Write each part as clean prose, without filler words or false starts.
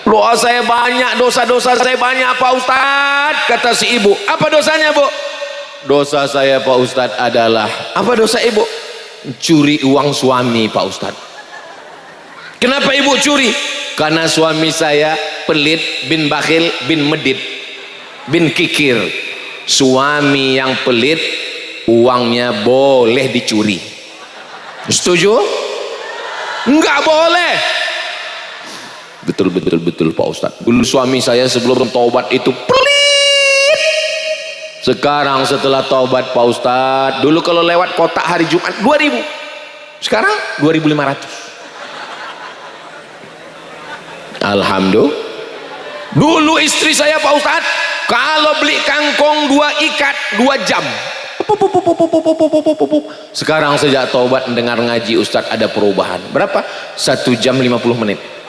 Doa saya banyak, dosa-dosa saya banyak Pak Ustadz. Kata si ibu, apa dosanya Bu? Dosa saya Pak Ustadz adalah, apa dosa ibu? Curi uang suami Pak Ustadz. Kenapa ibu curi? Karena suami saya pelit, bin bakhil, bin medit, bin kikir. Suami yang pelit, uangnya boleh dicuri. Setuju? Enggak boleh. Betul Pak Ustadz. Dulu suami saya sebelum taubat itu pelit. Sekarang setelah taubat Pak Ustadz, dulu kalau lewat kotak hari Jumat 2000, sekarang 2500. Alhamdulillah. Dulu istri saya Pak Ustadz, kalau beli kangkong 2 ikat 2 jam. Sekarang sejak taubat mendengar ngaji Ustadz ada perubahan. Berapa? 1 jam 50 menit.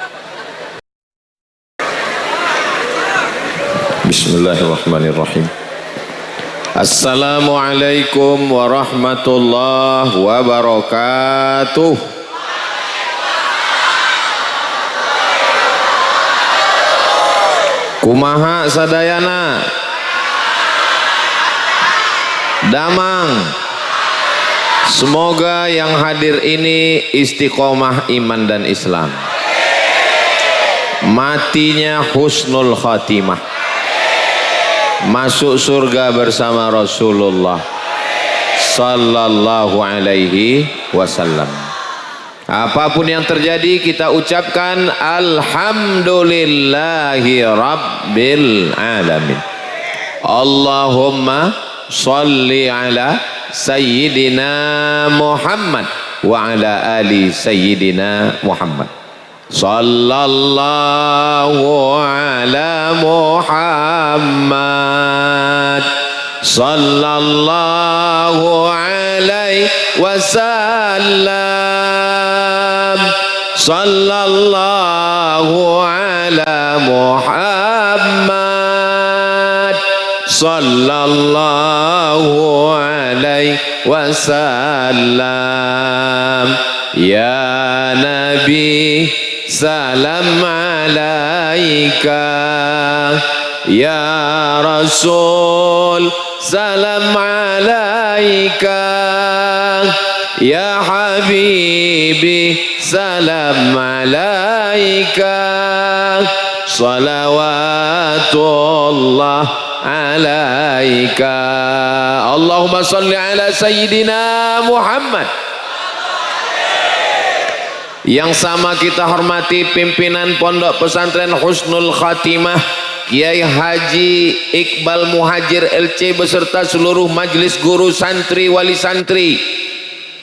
Bismillahirrahmanirrahim. Assalamualaikum warahmatullahi wabarakatuh. Kumaha sadayana? Damang. Semoga yang hadir ini istiqomah iman dan Islam, matinya husnul khatimah, masuk surga bersama Rasulullah sallallahu alaihi wasallam. Apapun yang terjadi kita ucapkan alhamdulillahi rabbil alamin. Allahumma sholli ala sayyidina Muhammad wa ala ali sayyidina Muhammad. Sallallahu ala Muhammad sallallahu alaihi wasallam. Sallallahu ala Muhammad sallallahu alaihi wasallam. Ya Nabi salam alaika, ya Rasul salam alaika, ya Habibi salam alaika, salawatullah alaika. Allahumma salli ala sayyidina Muhammad. Yang sama kita hormati pimpinan Pondok Pesantren Husnul Khatimah Kiai Haji Iqbal Muhajir LC beserta seluruh majelis guru, santri, wali santri,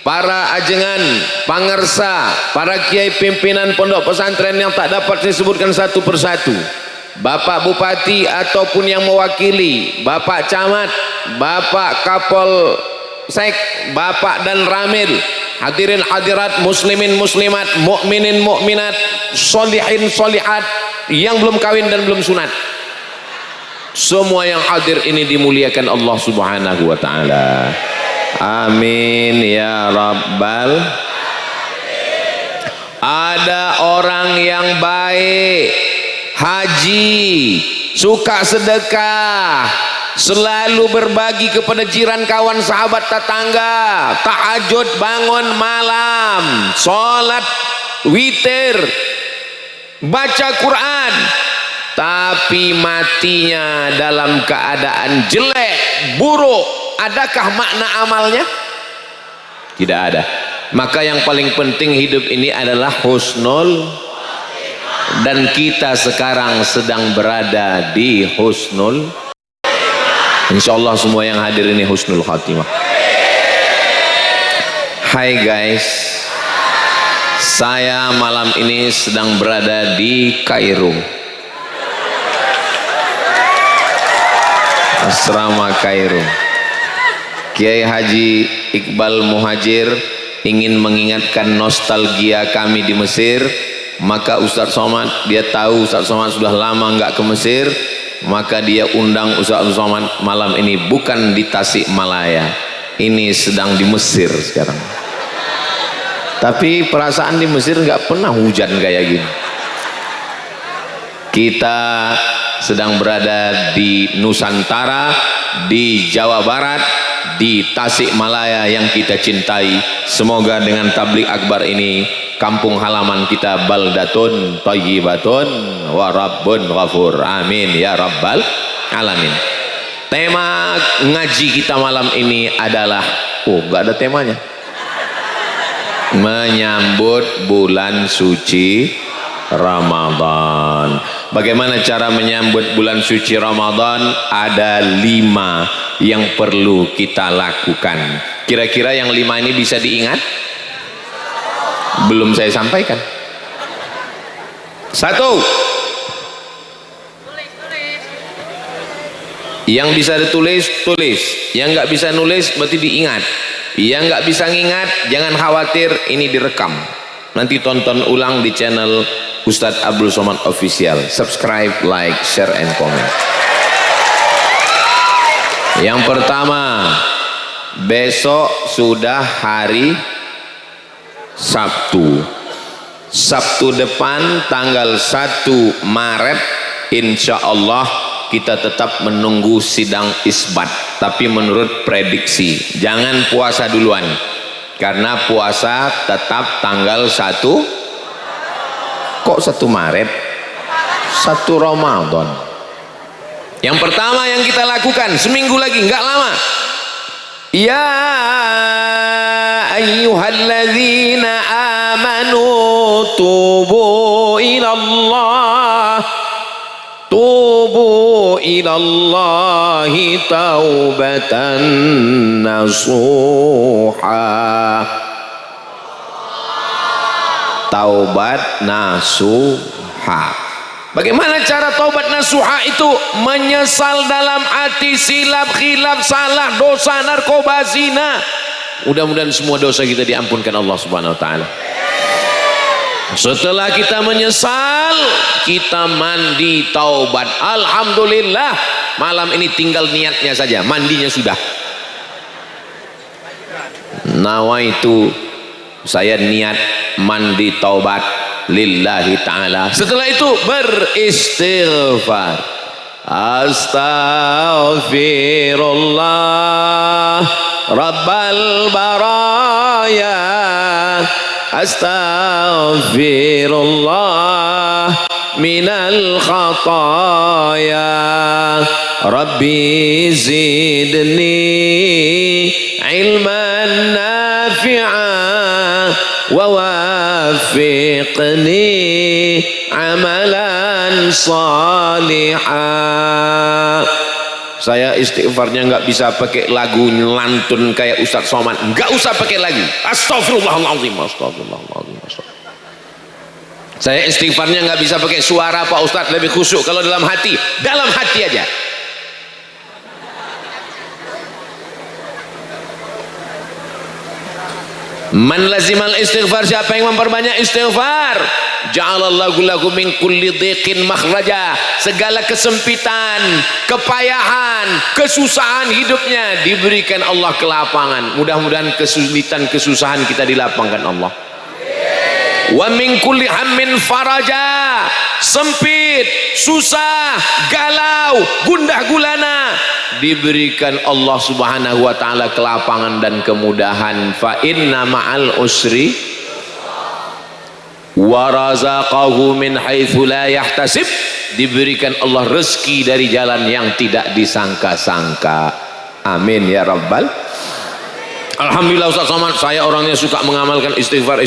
para ajengan, pangersa, para kiai pimpinan pondok pesantren yang tak dapat disebutkan satu persatu, Bapak Bupati ataupun yang mewakili, Bapak Camat, Bapak Kapol Sek, Bapak dan Ramil, hadirin hadirat, muslimin muslimat, mukminin mukminat, solihin solihat, yang belum kawin dan belum sunat, semua yang hadir ini dimuliakan Allah Subhanahu wa taala. Amin ya rabbal. Ada orang yang baik, haji, suka sedekah, selalu berbagi kepada jiran, kawan, sahabat, tetangga, tahajud, bangun malam, sholat witir, baca Quran, tapi matinya dalam keadaan jelek, buruk. Adakah makna amalnya? Tidak ada. Maka yang paling penting hidup ini adalah husnul, dan kita sekarang sedang berada di husnul. Insyaallah semua yang hadir ini husnul khatimah. Hai guys, saya malam ini sedang berada di Kairo, asrama Kairo. Kiai Haji Iqbal Muhajir ingin mengingatkan nostalgia kami di Mesir. Maka Ustadz Somad, dia tahu Ustadz Somad sudah lama nggak ke Mesir, maka dia undang Ustadz Somad malam ini bukan di Tasikmalaya, ini sedang di Mesir sekarang. Tapi perasaan di Mesir nggak pernah hujan kayak gini. Kita sedang berada di Nusantara, di Jawa Barat, di Tasikmalaya yang kita cintai. Semoga dengan tabligh akbar ini kampung halaman kita baldatun thayyibatun wa rabbun ghafur. Amin ya rabbal alamin. Tema ngaji kita malam ini adalah, gak ada temanya, menyambut bulan suci Ramadan. Bagaimana cara menyambut bulan suci Ramadan? Ada 5 yang perlu kita lakukan. Kira-kira yang 5 ini bisa diingat? Belum saya sampaikan. 1, yang bisa ditulis, tulis. Yang nggak bisa nulis berarti diingat. Yang nggak bisa ngingat, jangan khawatir, ini direkam. Nanti tonton ulang di channel Ustadz Abdul Somad Official. Subscribe, like, share, and comment. Yang pertama, besok sudah hari Sabtu. Sabtu depan tanggal 1 Maret, insya Allah kita tetap menunggu sidang isbat, tapi menurut prediksi jangan puasa duluan, karena puasa tetap tanggal 1. Kok 1 Maret? 1 Ramadan. Yang pertama yang kita lakukan, seminggu lagi, nggak lama. Ya ayyuhalladzina amanu tubu ilallah, tubu ilallahi taubatan nasuha. Taubat nasuha. Bagaimana cara taubat nasuha itu? Menyesal dalam hati, silap, khilaf, salah, dosa, narkoba, zina. Mudah-mudahan semua dosa kita diampunkan Allah Subhanahu wa taala. Setelah kita menyesal, kita mandi taubat. Alhamdulillah, malam ini tinggal niatnya saja, mandinya sudah. Nawaitu, saya niat mandi taubat lillahi ta'ala. Setelah itu beristighfar. Astaghfirullah Rabbal baraya, astaghfirullah minal khataya, Rabbi zidni ilman nafi'an wa wafiqni amalan salihah. Saya istighfarnya nggak bisa pakai lagu lantun kayak Ustadz Somad, nggak usah pakai lagi. Astagfirullahaladzim, astagfirullahaladzim, astagfirullah. Saya istighfarnya nggak bisa pakai suara Pak Ustadz, lebih khusyuk kalau dalam hati aja. Man lazimal istighfar, siapa yang memperbanyak istighfar, ja'alallahu lahu min kulli dhiqin makhraja. Segala kesempitan, kepayahan, kesusahan hidupnya diberikan Allah kelapangan. Mudah-mudahan kesulitan, kesusahan kita dilapangkan Allah. Wa min kulli hammin faraja. Sempit, susah, galau, gundah gulana, diberikan Allah Subhanahu wa taala kelapangan dan kemudahan. Fa inna ma'al usri wa razaqahu min haitsu la yahtasib. Diberikan Allah rezeki dari jalan yang tidak disangka-sangka. Amin ya rabbal. Alhamdulillah Ustaz Somad, saya orangnya suka mengamalkan istighfar.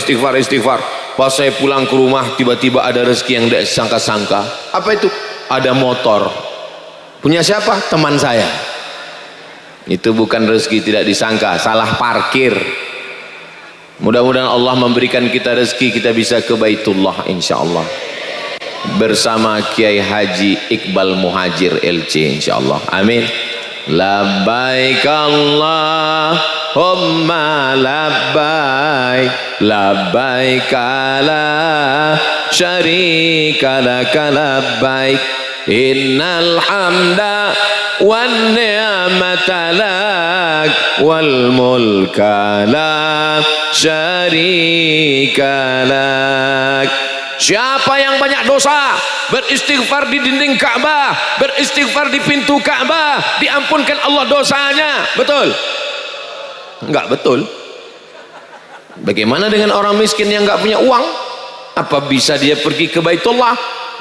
Pas saya pulang ke rumah, tiba-tiba ada rezeki yang tidak disangka-sangka. Apa itu? Ada motor. Punya siapa? Teman saya. Itu bukan rezeki tidak disangka, salah parkir. Mudah-mudahan Allah memberikan kita rezeki, kita bisa ke Baitullah insyaallah. Bersama Kiai Haji Iqbal Muhajir LC insyaallah. Amin. Labbaik Allahumma labbaik, labbaik la syarika laka labbaik, innal hamda wan ni'mata lak wal mulka la syarika lak. Siapa yang banyak dosa, beristighfar di dinding Ka'bah, beristighfar di pintu Ka'bah, diampunkan Allah dosanya. Betul? Enggak betul. Bagaimana dengan orang miskin yang enggak punya uang? Apa bisa dia pergi ke Baitullah?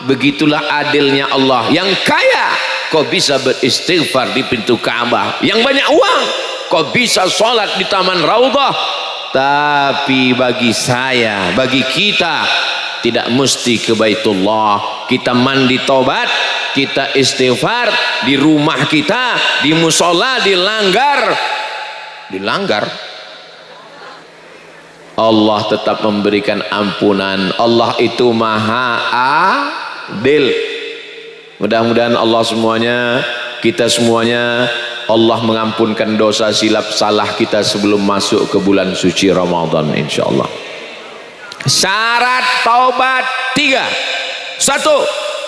Begitulah adilnya Allah. Yang kaya kau bisa beristighfar di pintu Ka'bah, yang banyak uang kau bisa sholat di Taman Raudhah. Tapi bagi saya, bagi kita, tidak mesti ke Baitullah. Kita mandi tobat, kita istighfar di rumah kita, di musola, dilanggar, Allah tetap memberikan ampunan. Allah itu maha adil. Mudah-mudahan Allah semuanya, kita semuanya, Allah mengampunkan dosa silap salah kita sebelum masuk ke bulan suci Ramadan, insyaallah. Syarat taubat 3. 1.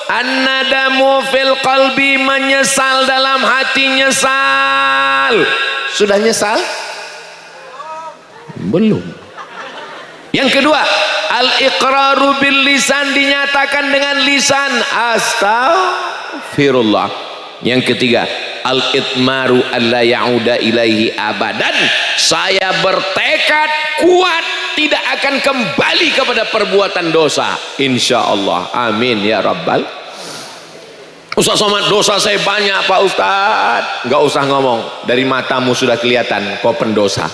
An-nadamu fil qalbi, menyesal dalam hati, nyesal. Sudah nyesal? Belum. Yang kedua, al-iqraru bil lisan, dinyatakan dengan lisan, astaghfirullah. Yang ketiga, al-itmaru alla ya'uda ilaihi abadan, saya bertekad kuat tidak akan kembali kepada perbuatan dosa, insyaallah. Amin ya rabbal. Ustaz Somad, dosa saya banyak Pak Ustaz. Enggak usah ngomong, dari matamu sudah kelihatan kau pendosa.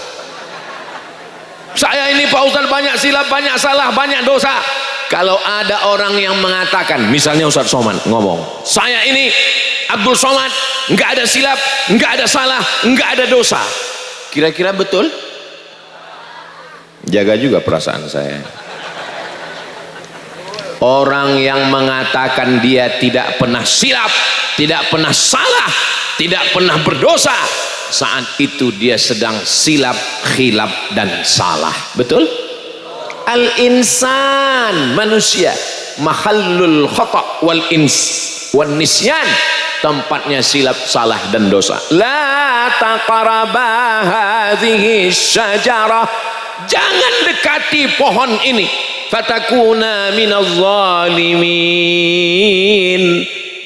Saya ini Pak Ustaz banyak silap, banyak salah, banyak dosa. Kalau ada orang yang mengatakan, misalnya Ustaz Somad ngomong, saya ini Abdul Somad enggak ada silap, enggak ada salah, enggak ada dosa, kira-kira betul? Jaga juga perasaan saya. Orang yang mengatakan dia tidak pernah silap, tidak pernah salah, tidak pernah berdosa, saat itu dia sedang silap, khilaf dan salah. Betul? Al-insan, manusia, mahallul khata' wal nisyan, tempatnya silap, salah dan dosa. La taqraba hadhihi syajarah, jangan dekati pohon ini, fatakuna minaz zalimin,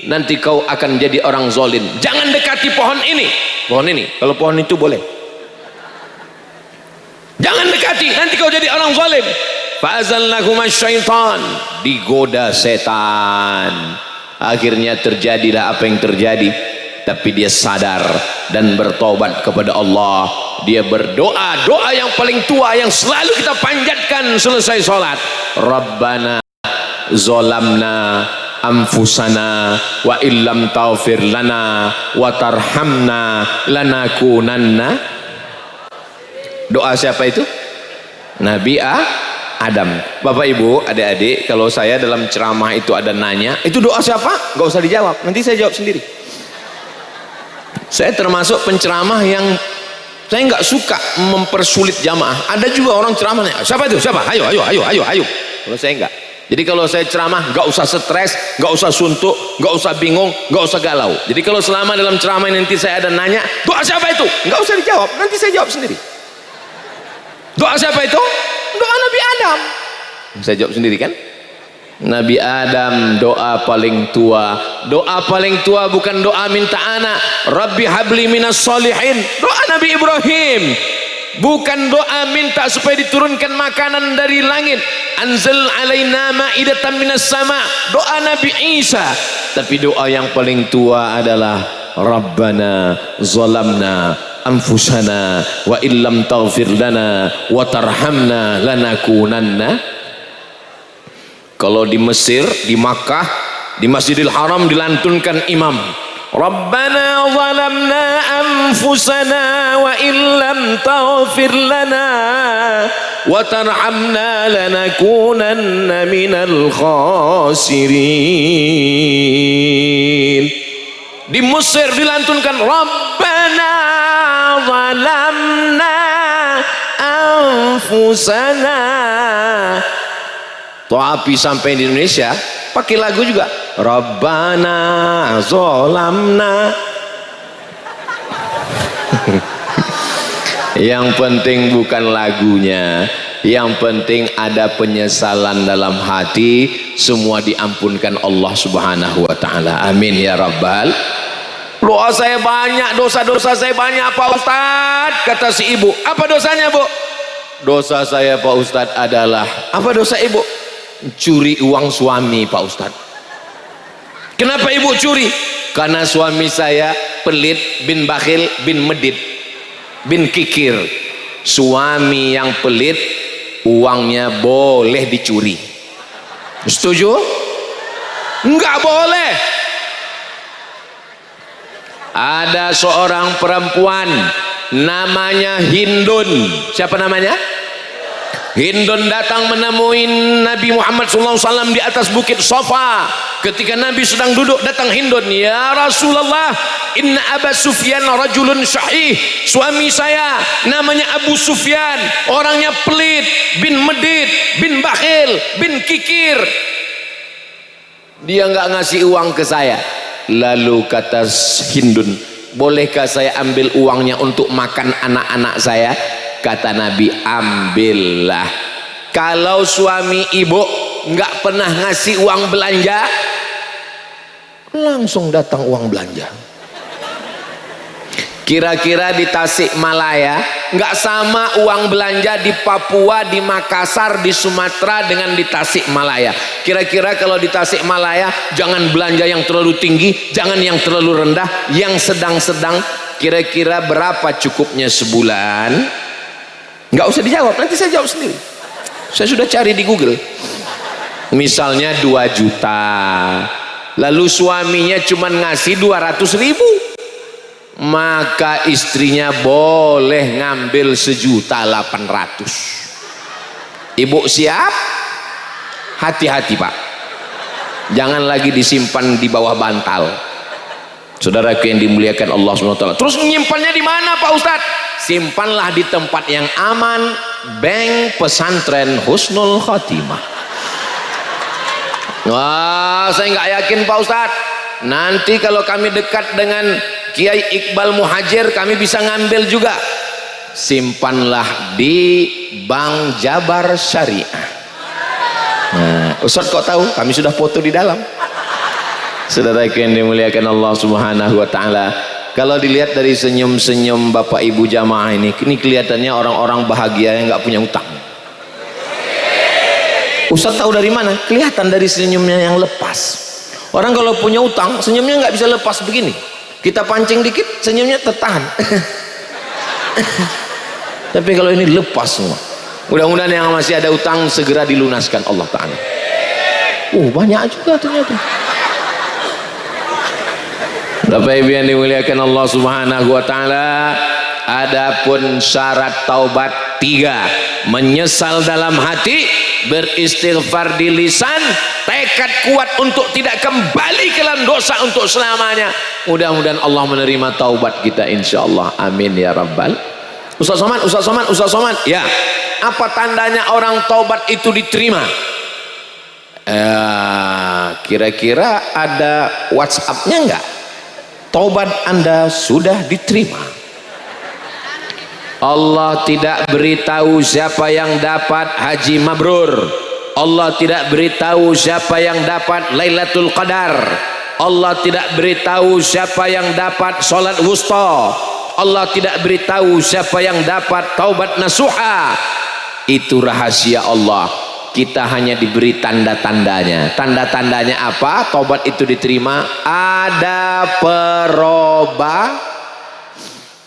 nanti kau akan jadi orang zalim. Jangan dekati pohon ini. Pohon ini, kalau pohon itu boleh. Jangan dekati, nanti kau jadi orang zalim. Fa'azallahuma syaitan, digoda setan. Akhirnya terjadilah apa yang terjadi. Tapi dia sadar dan bertobat kepada Allah. Dia berdoa, doa yang paling tua yang selalu kita panjatkan selesai sholat. Rabbana zolamna anfusana wa illam taghfir lana wa tarhamna lanakunanna. Doa siapa itu? Nabi Adam. Bapak Ibu, adik-adik, kalau saya dalam ceramah itu ada nanya, itu doa siapa? Gak usah dijawab, nanti saya jawab sendiri. Saya termasuk penceramah yang saya nggak suka mempersulit jamaah. Ada juga orang ceramahnya, siapa itu? Siapa? Ayo. Kalau saya enggak. Jadi kalau saya ceramah nggak usah stres, nggak usah suntuk, nggak usah bingung, nggak usah galau. Jadi kalau selama dalam ceramah nanti saya ada nanya, doa siapa itu? Nggak usah dijawab, nanti saya jawab sendiri. Doa siapa itu? Doa Nabi Adam. Saya jawab sendiri kan? Nabi Adam, doa paling tua. Doa paling tua bukan doa minta anak. Rabbi habli minas solihin. Doa Nabi Ibrahim. Bukan doa minta supaya diturunkan makanan dari langit. Anzal alaina ma'idatan minas sama. Doa Nabi Isa. Tapi doa yang paling tua adalah Rabbana zalamna anfusana wa illam taghfir lana wa tarhamna lanakunanna. Kalau di Mesir, di Makkah, di Masjidil Haram dilantunkan imam, Rabbana zalamna anfusana wa illam taghfir lana wa tarhamna lanakunanna minal khasirin. Di Mesir dilantunkan Rabbana zalamna anfusana. Tapi sampai di Indonesia pakai lagu juga, Rabbana zolamna. Yang penting bukan lagunya, Yang penting ada penyesalan dalam hati, semua diampunkan Allah Subhanahu wa taala. Amin ya rabbal. Doa saya banyak, dosa-dosa saya banyak Pak Ustadz, kata si ibu. Apa dosanya, Bu? Dosa saya Pak Ustadz adalah, apa dosa ibu? Curi uang suami Pak Ustadz. Kenapa ibu curi? Karena suami saya pelit, bin bakhil, bin medit, bin kikir. Suami yang pelit, uangnya boleh dicuri. Setuju? Enggak boleh. Ada seorang perempuan namanya Hindun. Siapa namanya? Hindun datang menemui Nabi Muhammad SAW di atas bukit Safa. Ketika Nabi sedang duduk, datang Hindun. Ya Rasulullah, inna Aba Sufyan rajulun syahih. Suami saya namanya Abu Sufyan, orangnya pelit, bin medit, bin bakhil, bin kikir. Dia nggak ngasih uang ke saya. Lalu kata Hindun, bolehkah saya ambil uangnya untuk makan anak-anak saya? Kata Nabi, ambillah. Kalau suami ibu nggak pernah ngasih uang belanja, langsung datang uang belanja. Kira-kira di Tasikmalaya nggak sama uang belanja di Papua, di Makassar, di Sumatera dengan di Tasikmalaya. Kira-kira kalau di Tasikmalaya jangan belanja yang terlalu tinggi, jangan yang terlalu rendah, yang sedang-sedang. Kira-kira berapa cukupnya sebulan? Nggak usah dijawab, nanti saya jawab sendiri. Saya sudah cari di Google. Misalnya 2 juta, lalu suaminya cuma ngasih 200.000, maka istrinya boleh ngambil 1.800.000. Ibu siap? Hati-hati Pak, jangan lagi disimpan di bawah bantal. Saudaraku yang dimuliakan Allah SWT. Terus menyimpannya di mana Pak Ustadz? Simpanlah di tempat yang aman, bank pesantren Husnul Khatimah. Wah, saya nggak yakin Pak Ustadz. Nanti kalau kami dekat dengan Kiai Iqbal Muhajir, kami bisa ngambil juga. Simpanlah di Bank Jabar Syariah. Nah, Ustadz kok tahu? Kami sudah foto di dalam. Saudara yang dimuliakan Allah Subhanahu wa taala, kalau dilihat dari senyum-senyum Bapak Ibu jamaah ini kelihatannya orang-orang bahagia yang nggak punya utang. Ustadz tahu dari mana? Kelihatan dari senyumnya yang lepas. Orang kalau punya utang, senyumnya nggak bisa lepas begini. Kita pancing dikit, senyumnya tertahan. Tapi kalau ini lepas semua. Mudah-mudahan yang masih ada utang segera dilunaskan Allah Ta'ala. Banyak juga ternyata. Bapak Ibu yang dimuliakan Allah Subhanahu wa taala, adapun syarat taubat 3, menyesal dalam hati, beristighfar di lisan, tekad kuat untuk tidak kembali ke dalam dosa untuk selamanya. Mudah-mudahan Allah menerima taubat kita insyaallah. Amin ya rabbal. Ustaz Somad, ya. Apa tandanya orang taubat itu diterima? Kira-kira ada WhatsApp-nya enggak? Taubat Anda sudah diterima. Allah tidak beritahu siapa yang dapat haji mabrur. Allah tidak beritahu siapa yang dapat Lailatul Qadar. Allah tidak beritahu siapa yang dapat salat wusta. Allah tidak beritahu siapa yang dapat taubat nasuha. Itu rahasia Allah. Kita hanya diberi tanda-tandanya. Tanda-tandanya apa? Taubat itu diterima. Ada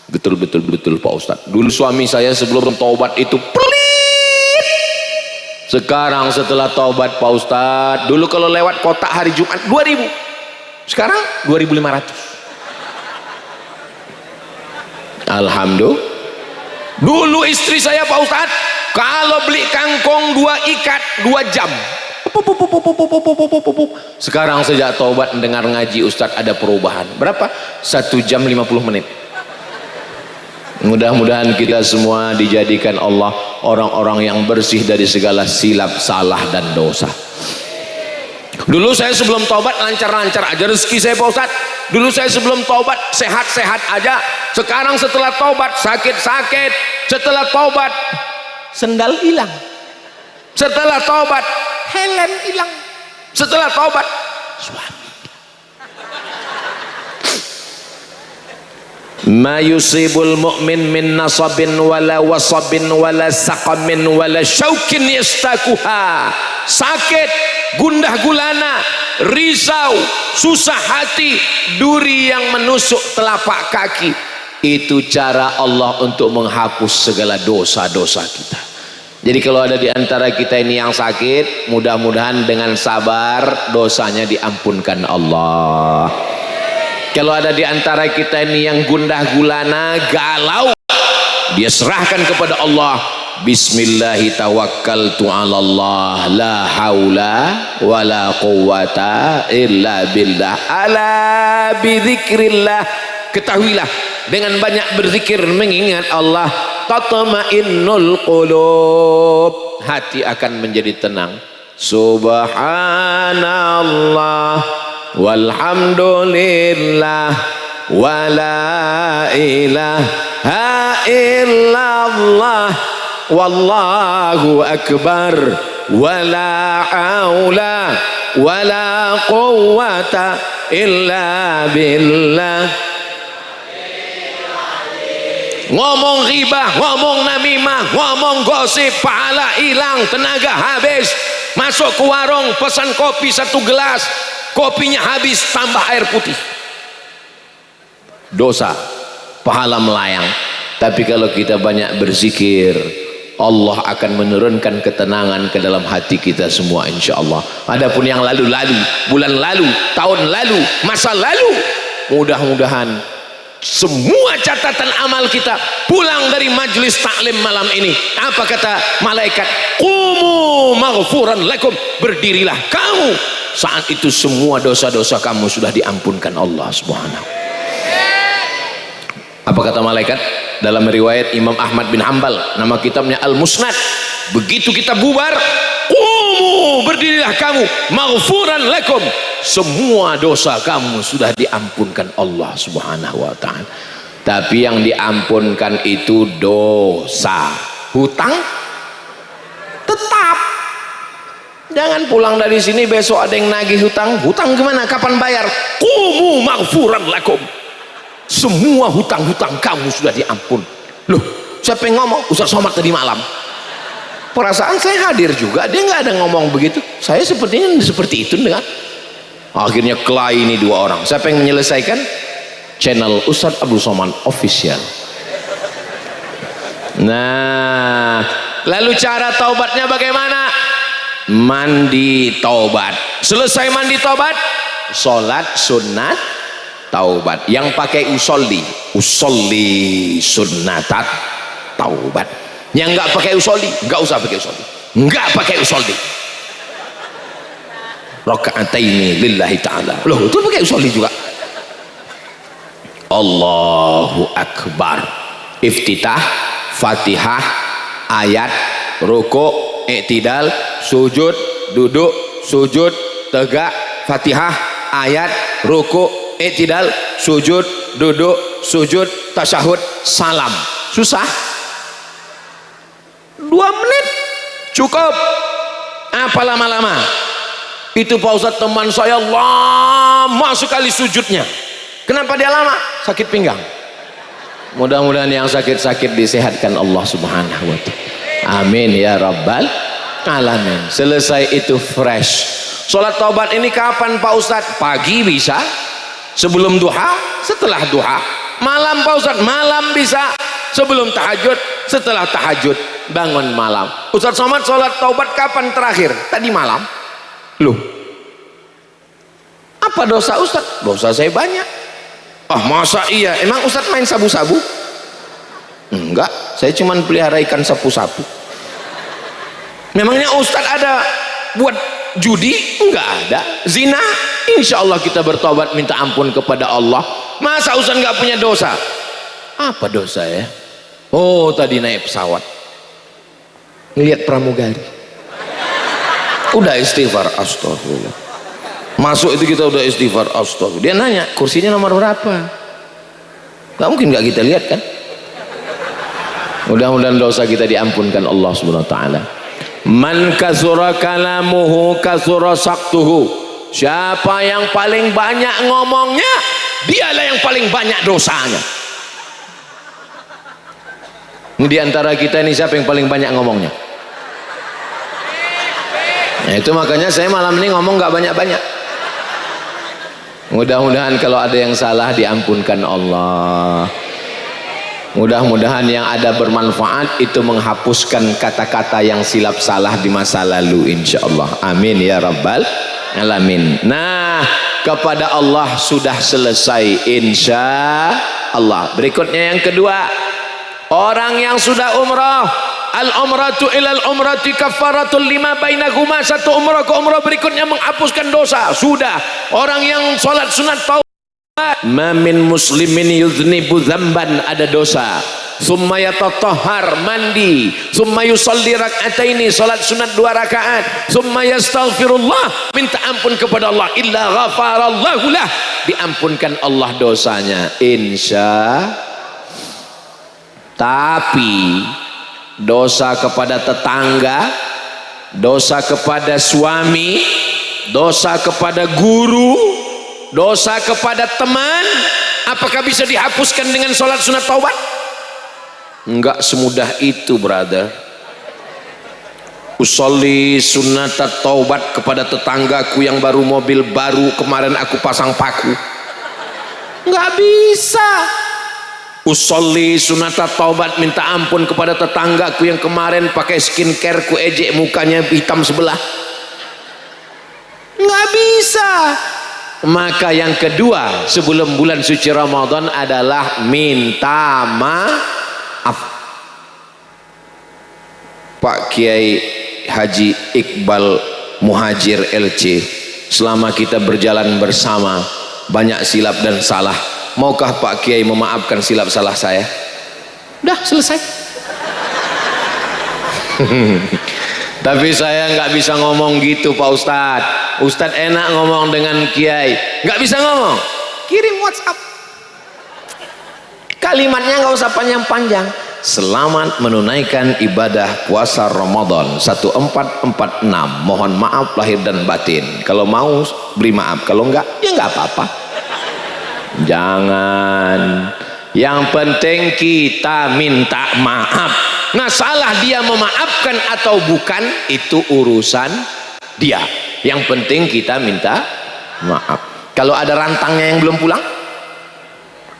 betul Pak Ustadz. Dulu suami saya sebelum taubat itu pelit. Sekarang setelah taubat Pak Ustadz, dulu kalau lewat kotak hari Jumat 2.000, sekarang 2.500. Alhamdulillah. Dulu istri saya Pak Ustadz, kalau beli kangkong 2 ikat 2 jam. Sekarang sejak taubat mendengar ngaji Ustadz ada perubahan. Berapa? 1 jam 50 menit. Mudah-mudahan kita semua dijadikan Allah orang-orang yang bersih dari segala silap, salah dan dosa. Dulu saya sebelum taubat lancar-lancar aja rezeki saya Pak Ustadz. Dulu saya sebelum taubat sehat-sehat aja. Sekarang setelah taubat sakit-sakit. Setelah taubat sendal hilang. Setelah taubat, Helen hilang. Setelah taubat, suami. Ma yusibul mu'min min nasabin wala wasabin wala saqamin wala syaukin yastakuha. Sakit, gundah gulana, risau, susah hati, duri yang menusuk telapak kaki, itu cara Allah untuk menghapus segala dosa-dosa kita. Jadi kalau ada di antara kita ini yang sakit, mudah-mudahan dengan sabar dosanya diampunkan Allah. Kalau ada di antara kita ini yang gundah gulana, galau, dia serahkan kepada Allah. Bismillahi tawakkaltu ala Allah, la haula wala quwata illa billah. Ala bidzikrillah, ketahuilah dengan banyak berzikir mengingat Allah, tatma'innul qulub, hati akan menjadi tenang. Subhanallah walhamdulillah wala ilaha illallah wallahu akbar wala haula wala quwwata illa billah. Ngomong ghibah, ngomong namimah, ngomong gosip, pahala hilang, tenaga habis. Masuk ke warung, pesan kopi 1 gelas, kopinya habis, tambah air putih, dosa, pahala melayang. Tapi kalau kita banyak berzikir, Allah akan menurunkan ketenangan ke dalam hati kita semua, insya Allah. Adapun yang lalu-lalu, bulan lalu, tahun lalu, masa lalu, mudah-mudahan semua catatan amal kita pulang dari majlis taklim malam ini, apa kata malaikat? Qumu maghfuran lakum, berdirilah kamu. Saat itu semua dosa-dosa kamu sudah diampunkan Allah Subhanahu. Apa kata malaikat? Dalam riwayat Imam Ahmad bin Hanbal, nama kitabnya Al-Musnad, begitu kita bubar, qumu, berdirilah kamu, maghfuran lakum, semua dosa kamu sudah diampunkan Allah Subhanahu wa ta'ala. Tapi yang diampunkan itu dosa. Hutang tetap. Jangan pulang dari sini besok ada yang nagih hutang. Hutang gimana? Kapan bayar? Qumu maghfuran lakum, semua hutang-hutang kamu sudah diampun. Loh, siapa yang ngomong? Ustaz Somad tadi malam. Perasaan saya hadir juga, dia nggak ada ngomong begitu. Saya sepertinya seperti itu dengan. Akhirnya kelahi ini 2 orang. Siapa yang menyelesaikan? Channel Ustaz Abdul Somad Official. Nah, lalu cara taubatnya bagaimana? Mandi taubat. Selesai mandi taubat, sholat sunat taubat. Yang pakai usolli sunnatat taubat. Yang nggak pakai usolli, nggak usah pakai usolli, nggak pakai usolli. Rakaataini lillahi ta'ala. Loh, itu pakai usolli juga. Allahu akbar, iftitah, fatihah, ayat, rukuk, i'tidal, sujud, duduk, sujud, tegak, fatihah, ayat, rukuk, i'tidal, sujud, duduk, sujud, tasyahud, salam. Susah? 2 menit cukup. Apa lama-lama? Itu Pak Ustadz, teman saya lama sekali sujudnya. Kenapa dia lama? Sakit pinggang. Mudah-mudahan yang sakit-sakit disehatkan Allah Subhanahu wa ta'ala. Amin ya rabbal alamin. Selesai itu fresh. Sholat taubat ini kapan Pak Ustadz? Pagi bisa, sebelum duha, setelah duha. Malam Pak Ustadz, malam bisa, sebelum tahajud, setelah tahajud, bangun malam. Ustadz Somad sholat taubat kapan terakhir? Tadi malam. Loh, apa dosa Ustadz? Dosa saya banyak. Ah, masa iya? Emang Ustadz main sabu-sabu? Enggak, saya cuma pelihara ikan sapu-sapu. Memangnya Ustadz ada buat judi? Enggak ada. Zina? Insya Allah kita bertobat minta ampun kepada Allah. Masa Ustadz nggak punya dosa? Apa dosa ya? Oh, tadi naik pesawat, ngelihat pramugari, udah istighfar, astagfirullah. Masuk itu kita udah istighfar, astagfirullah. Dia nanya, kursinya nomor berapa? Gak mungkin gak kita lihat kan? Mudah-mudahan dosa kita diampunkan Allah Subhanahu wa ta'ala. Man kasura kalamuhu kasura saktuhu. Siapa yang paling banyak ngomongnya, dialah yang paling banyak dosanya. Di antara kita ini siapa yang paling banyak ngomongnya? Nah, itu makanya saya malam ini ngomong gak banyak-banyak. Mudah-mudahan kalau ada yang salah diampunkan Allah. Mudah-mudahan yang ada bermanfaat, itu menghapuskan kata-kata yang silap salah di masa lalu, insyaallah. Amin ya rabbal alamin. Nah, kepada Allah sudah selesai insyaallah. Berikutnya yang kedua, orang yang sudah umrah, al-umratu ilal umrati kafaratul lima bainahuma. Satu umrah ke umrah berikutnya menghapuskan dosa. Sudah. Orang yang sholat sunat taubat, ma min muslimin yuznibu dzamban, ada dosa, summa yatatahhar, mandi, summa yusalli rak'ataini, salat sunat 2 rakaat, summa yastaghfirullah, minta ampun kepada Allah, illa ghafarallahu lah, diampunkan Allah dosanya, Tapi dosa kepada tetangga, dosa kepada suami, dosa kepada guru, dosa kepada teman, apakah bisa dihapuskan dengan sholat sunat taubat? Enggak semudah itu, brother. Usolli sunat taubat kepada tetanggaku yang baru mobil baru, kemarin aku pasang paku. Enggak bisa. Usolli sunat taubat, minta ampun kepada tetanggaku yang kemarin pakai skincare ku ejek mukanya hitam sebelah. Enggak bisa. Maka yang kedua sebelum bulan suci Ramadan adalah minta maaf. Pak Kiai Haji Iqbal Muhajir LC, selama kita berjalan bersama banyak silap dan salah, maukah Pak Kiai memaafkan silap salah saya? Udah selesai. Tapi saya nggak bisa ngomong gitu Pak Ustadz. Ustadz enak ngomong dengan Kiai, nggak bisa ngomong, kirim WhatsApp, kalimatnya nggak usah panjang-panjang. Selamat menunaikan ibadah puasa Ramadan 1446, mohon maaf lahir dan batin. Kalau mau beri maaf, kalau enggak ya nggak apa-apa. Jangan, yang penting kita minta maaf. Nah, salah dia memaafkan atau bukan, itu urusan dia. Yang penting kita minta maaf. Kalau ada rantangnya yang belum pulang,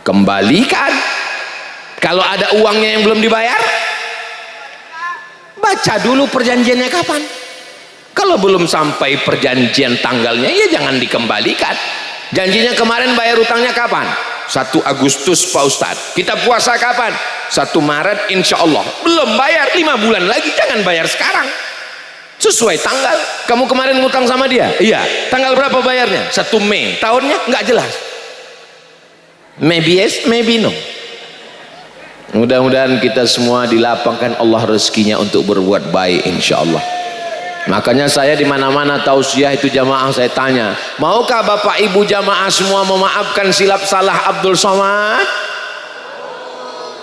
kembalikan. Kalau ada uangnya yang belum dibayar, baca dulu perjanjiannya kapan. Kalau belum sampai perjanjian tanggalnya, ya jangan dikembalikan. Janjinya kemarin bayar utangnya kapan? 1 Agustus Pak Ustadz. Kita puasa kapan? 1 Maret insya Allah. Belum bayar, 5 bulan lagi, jangan bayar sekarang. Sesuai tanggal. Kamu kemarin ngutang sama dia? Iya. Tanggal berapa bayarnya? 1 Mei. Tahunnya nggak jelas. Maybe yes, maybe no. Mudah-mudahan kita semua dilapangkan Allah rezekinya untuk berbuat baik insya Allah. Makanya saya di mana-mana tausiah itu jamaah saya tanya, maukah Bapak Ibu jamaah semua memaafkan silap salah Abdul Somad?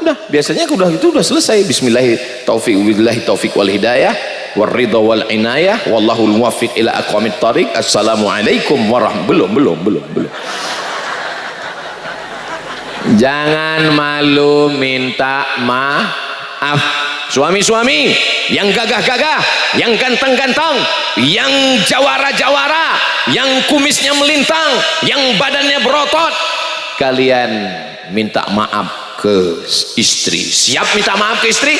Udah, biasanya udah itu udah selesai. Bismillahirrahmanirrahim, taufiq wal hidayah, waridha wal inayah, wallahul muwaffiq ila aqwamit thariq. Assalamualaikum warahmatullahi belum. Jangan malu minta maaf. Suami-suami yang gagah-gagah, yang ganteng-ganteng, yang jawara-jawara, yang kumisnya melintang, yang badannya berotot, kalian minta maaf ke istri. Siap minta maaf ke istri?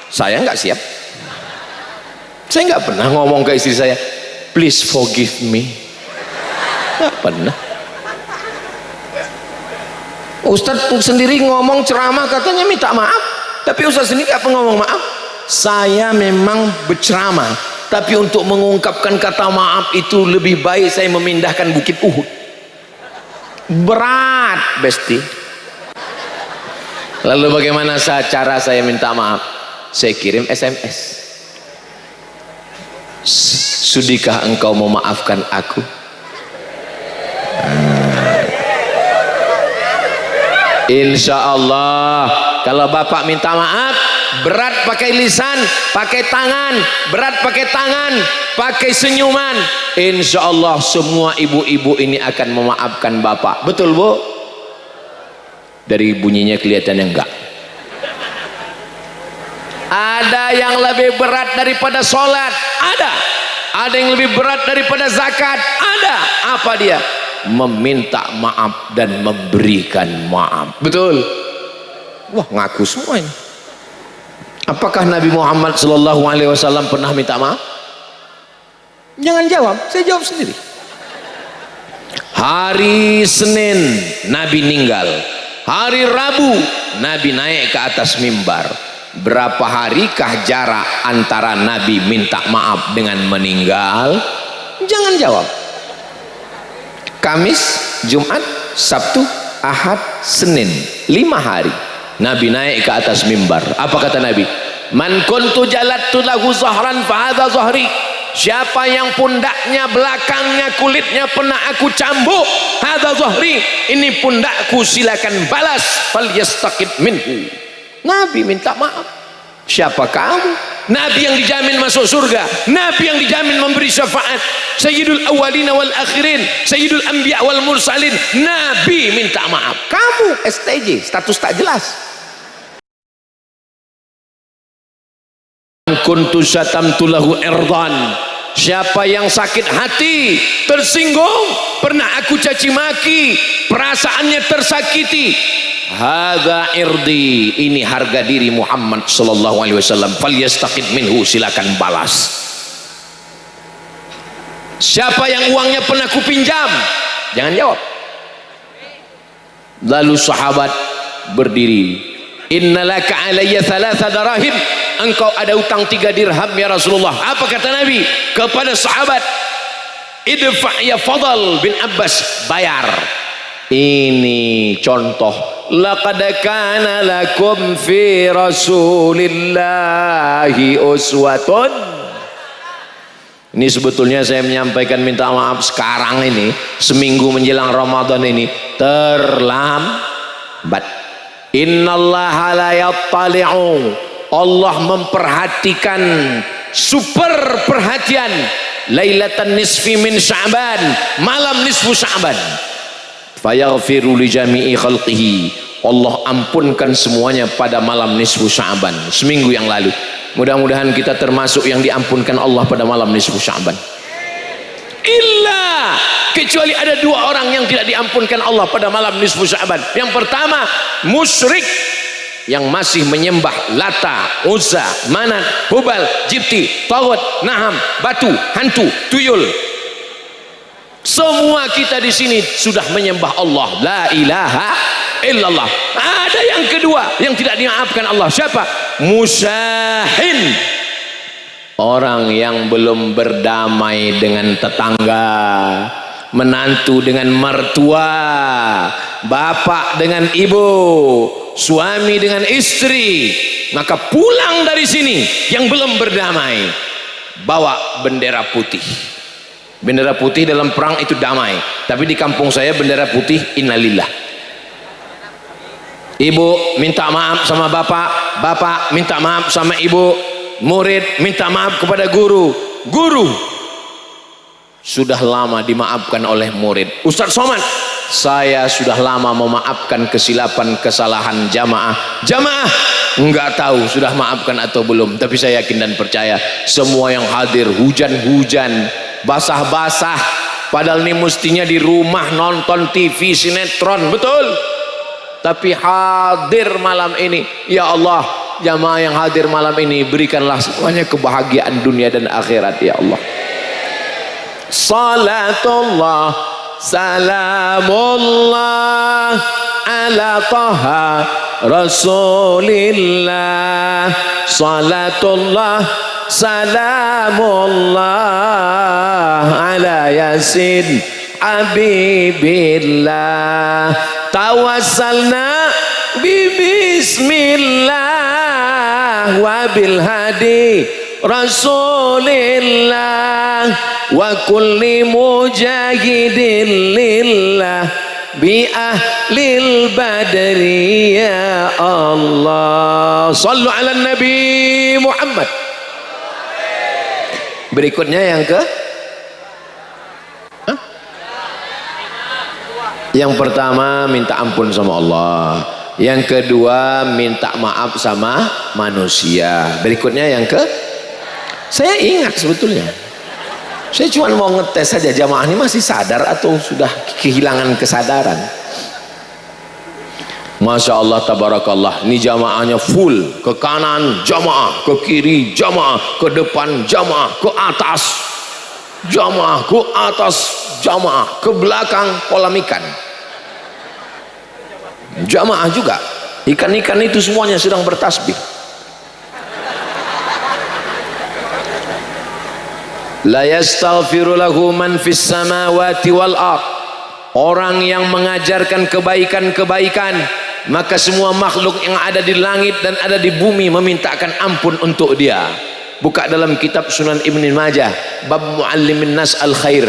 Saya nggak siap. Saya nggak pernah ngomong ke istri saya, please forgive me. Nggak pernah. Ustadz sendiri ngomong ceramah katanya minta maaf, tapi Ustadz sendiri apa ngomong maaf? Saya memang berceramah, tapi untuk mengungkapkan kata maaf itu lebih baik saya memindahkan Bukit Uhud. Berat, besti. Lalu bagaimana cara saya minta maaf? Saya kirim SMS. Sudikah engkau memaafkan aku? Insya Allah kalau bapak minta maaf, berat pakai lisan, pakai tangan, berat pakai tangan, pakai senyuman. Insya Allah semua ibu-ibu ini akan memaafkan bapak. Betul bu? Dari bunyinya kelihatannya enggak. Ada yang lebih berat daripada sholat, ada yang lebih berat daripada zakat, ada. Apa dia? Meminta maaf dan memberikan maaf. Betul? Wah, ngaku semua ini. Apakah Nabi Muhammad SAW pernah minta maaf? Jangan jawab, saya jawab sendiri. Hari Senin Nabi meninggal, hari Rabu Nabi naik ke atas mimbar. Berapa harikah jarak antara Nabi minta maaf dengan meninggal? Jangan jawab. Kamis, Jumat, Sabtu, Ahad, Senin, 5 hari Nabi naik ke atas mimbar. Apa kata Nabi? Man kuntu jalattu lahu zahran fa hadza zahri. Siapa yang pundaknya, belakangnya, kulitnya pernah aku cambuk, hadza zahri, ini pundakku, silakan balas, falyastaqid minhu. Nabi minta maaf. Siapa kamu? Nabi yang dijamin masuk surga, Nabi yang dijamin memberi syafaat, Sayyidul awwalina wal akhirin, Sayyidul anbiya wal mursalin. Nabi minta maaf. Kamu STJ, status tak jelas. Kuntu syatamtu lahu irdan. Siapa yang sakit hati, tersinggung, pernah aku caci maki, perasaannya tersakiti, hadza irdi, ini harga diri Muhammad sallallahu alaihi wasallam, falyastaqid minhu, silakan balas. Siapa yang uangnya pernah ku pinjam, jangan jawab. Lalu sahabat berdiri, innalaka alayya thalatha darahim, engkau ada utang 3 dirham ya Rasulullah. Apa kata Nabi kepada sahabat? Idfa ya Fadl bin Abbas, bayar. Ini contoh, laqad kana lakum fi rasulillahi uswatun. Ini sebetulnya saya menyampaikan minta maaf sekarang ini, seminggu menjelang Ramadan ini, terlambat. Innallaha la yattali'u, Allah memperhatikan, super perhatian, lailatan nisfi min Sya'ban, malam nisfu Sya'ban, fayaghfiru li jami'i khalqihi, Allah ampunkan semuanya pada malam nisfu Sya'ban. Seminggu yang lalu, mudah-mudahan kita termasuk yang diampunkan Allah pada malam nisfu Sya'ban. Illa, kecuali ada 2 orang yang tidak diampunkan Allah pada malam nisfu Sya'ban. Yang pertama, musyrik yang masih menyembah Lata, Uzza, Manat, Hubal, Jibti, Taghut, Naham, batu, hantu, tuyul. Semua kita di sini sudah menyembah Allah, la ilaha illallah. Ada yang kedua yang tidak dimaafkan Allah. Siapa? Musyahin, orang yang belum berdamai dengan tetangga, menantu dengan mertua, bapak dengan ibu, suami dengan istri. Maka pulang dari sini yang belum berdamai, bawa bendera putih. Bendera putih dalam perang itu damai, tapi di kampung saya bendera putih innalillah. Ibu minta maaf sama bapak, bapak minta maaf sama ibu, murid minta maaf kepada guru, guru sudah lama dimaafkan oleh murid. Ustaz Somad, saya sudah lama memaafkan kesilapan, kesalahan jamaah. Jamaah enggak tahu sudah maafkan atau belum, tapi saya yakin dan percaya semua yang hadir, hujan-hujan, basah-basah, padahal ini mestinya di rumah nonton TV sinetron, betul, tapi hadir malam ini. Ya Allah, jamaah yang hadir malam ini berikanlah semuanya kebahagiaan dunia dan akhirat ya Allah. Salatullah salamullah ala taha rasulillah, salatullah salamullah ala yasin habibillah, tawassalna bismillah wa bil hadi rasulillah wa kulli mujahidin lillah bi ahlil badri ya Allah. Sallu ala Nabi Muhammad. Berikutnya yang ke yang pertama minta ampun sama Allah, yang kedua minta maaf sama manusia. Berikutnya yang ke saya ingat sebetulnya saya cuma mau ngetes saja jamaah ini masih sadar atau sudah kehilangan kesadaran. Masya Allah tabarakallah, ini jamaahnya full, ke kanan jamaah, ke kiri jamaah, ke depan jamaah, ke atas jamaah, ke atas jamaah, ke belakang kolam ikan jamaah juga. Ikan-ikan itu semuanya sedang bertasbih. La yastaghfiru lahu man fis samawati wal ard. Orang yang mengajarkan kebaikan-kebaikan, maka semua makhluk yang ada di langit dan ada di bumi memintakan ampun untuk dia. Buka dalam kitab Sunan Ibn Majah bab muallimin nas al khair.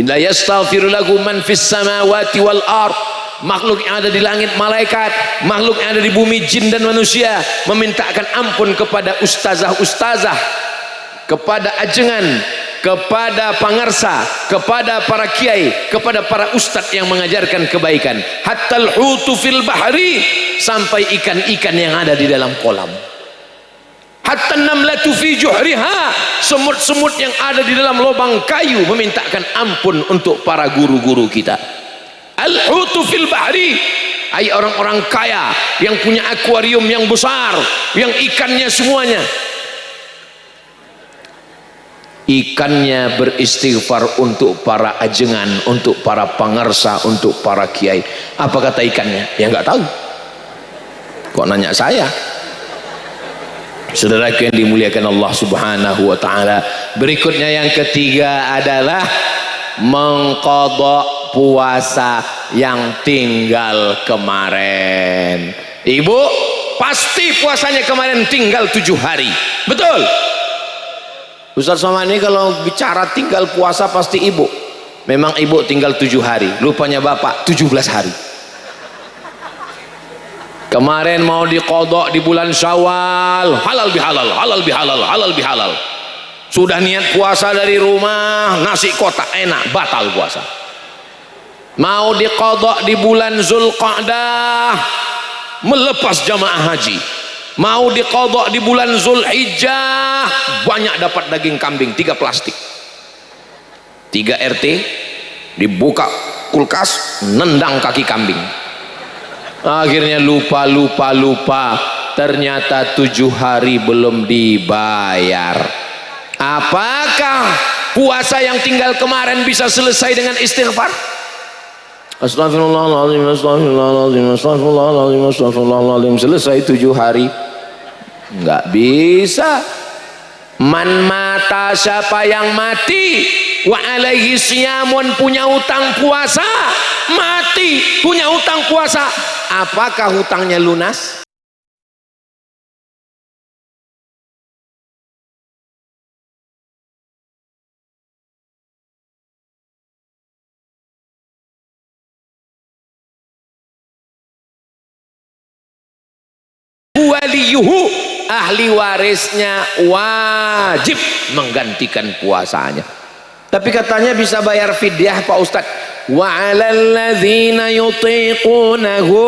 La yastaghfiru lahu man fis samawati wal ard. Makhluk yang ada di langit, malaikat, makhluk yang ada di bumi, jin dan manusia memintakan ampun kepada ustazah-ustazah, kepada ajengan, kepada pangarsa, kepada para kiai, kepada para ustadz yang mengajarkan kebaikan. Hattal hutu fil bahri, sampai ikan-ikan yang ada di dalam kolam. Hatta namlatu fi juhriha, semut-semut yang ada di dalam lubang kayu memintakan ampun untuk para guru-guru kita. Al-hutu fil bahri, ay orang-orang kaya yang punya akuarium yang besar, yang ikannya semuanya, ikannya beristighfar untuk para ajengan, untuk para pangarsa, untuk para kiai. Apa kata ikannya? Ya nggak tahu. Kok nanya saya? Saudaraku yang dimuliakan Allah Subhanahu wa taala. Berikutnya yang ketiga adalah mengqadha puasa yang tinggal kemarin. Ibu pasti puasanya kemarin tinggal 7 hari. Betul? Ustaz Somad ini kalau bicara tinggal puasa pasti ibu. Memang ibu tinggal 7 hari. Lupanya bapak 17 hari. Kemarin mau diqadha di bulan Syawal, halal bihalal, halal bihalal, halal bihalal. Sudah niat puasa dari rumah, nasi kotak enak, batal puasa. Mau diqadha di bulan Zulqa'dah, melepas jamaah haji. Mau diqadha di bulan Zulhijjah, banyak dapat daging kambing 3 plastik, 3 RT, dibuka kulkas, nendang kaki kambing. Akhirnya lupa, ternyata 7 hari belum dibayar. Apakah puasa yang tinggal kemarin bisa selesai dengan istighfar? Astagfirullahaladzim, astagfirullahaladzim, astagfirullahaladzim, astagfirullahaladzim. Selesai 7 hari? Enggak bisa. Man mata, siapa yang mati, wa alaihi siyamun, punya utang puasa, mati punya utang puasa, apakah hutangnya lunas? Waliyuhu, ahli warisnya wajib menggantikan puasanya. Tapi katanya bisa bayar fidyah Pak Ustadz. Wa 'alal ladzina yutiqunahu,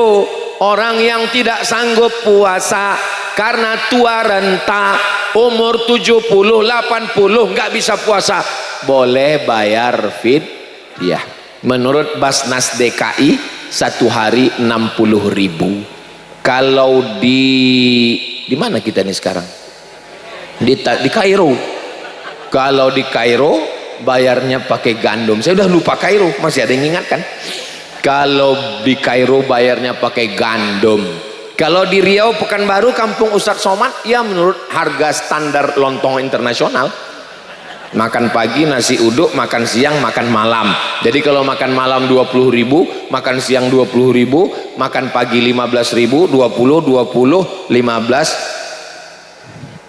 orang yang tidak sanggup puasa karena tua renta, umur 70, 80 nggak bisa puasa, boleh bayar fidyah. Menurut Basnas DKI 1 hari 60.000. Kalau di mana kita nih sekarang? Di Kairo. Kalau di Kairo bayarnya pakai gandum. Saya udah lupa Kairo, masih ada yang ingat kan? Kalau di Kairo bayarnya pakai gandum. Kalau di Riau, Pekanbaru, Kampung Ustadz Somad, ya menurut harga standar lontong internasional. Makan pagi nasi uduk, makan siang, makan malam. Jadi kalau makan malam 20.000, makan siang 20.000, makan pagi 15.000, 20, 15, 15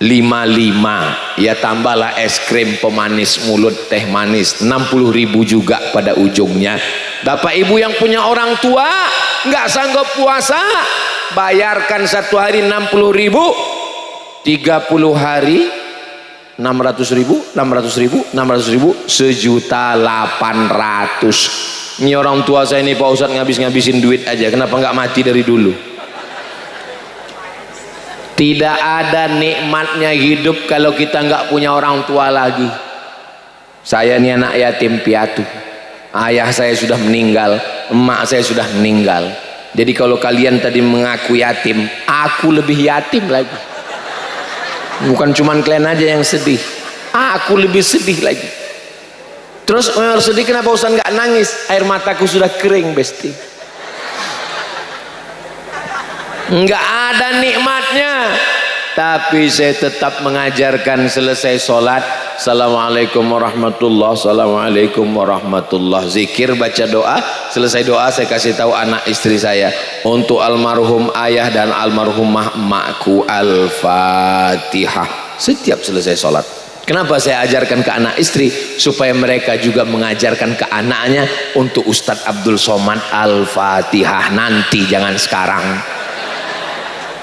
55, ya tambahlah es krim pemanis mulut, teh manis, 60.000 juga pada ujungnya. Bapak ibu yang punya orang tua nggak sanggup puasa, bayarkan satu hari 60.000, 30 hari 600.000, 600.000, 600.000, 1.800.000. Ini orang tua saya ini Pak Ustadz ngabisin duit aja, kenapa nggak mati dari dulu? Tidak ada nikmatnya hidup kalau kita nggak punya orang tua lagi. Saya ini anak yatim piatu, ayah saya sudah meninggal, emak saya sudah meninggal. Jadi kalau kalian tadi mengaku yatim, aku lebih yatim lagi. Bukan cuman kalian aja yang sedih, aku lebih sedih lagi. Terus harus sedih kenapa Ustaz nggak nangis? Air mataku sudah kering besti. Nggak ada nikmatnya, tapi saya tetap mengajarkan selesai sholat, assalamualaikum warahmatullah, assalamualaikum warahmatullah, zikir, baca doa. Selesai doa saya kasih tahu anak istri saya, untuk almarhum ayah dan almarhumah emakku, al-fatihah, setiap selesai sholat. Kenapa saya ajarkan ke anak istri? Supaya mereka juga mengajarkan ke anaknya, untuk Ustadz Abdul Somad al-fatihah nanti, jangan sekarang.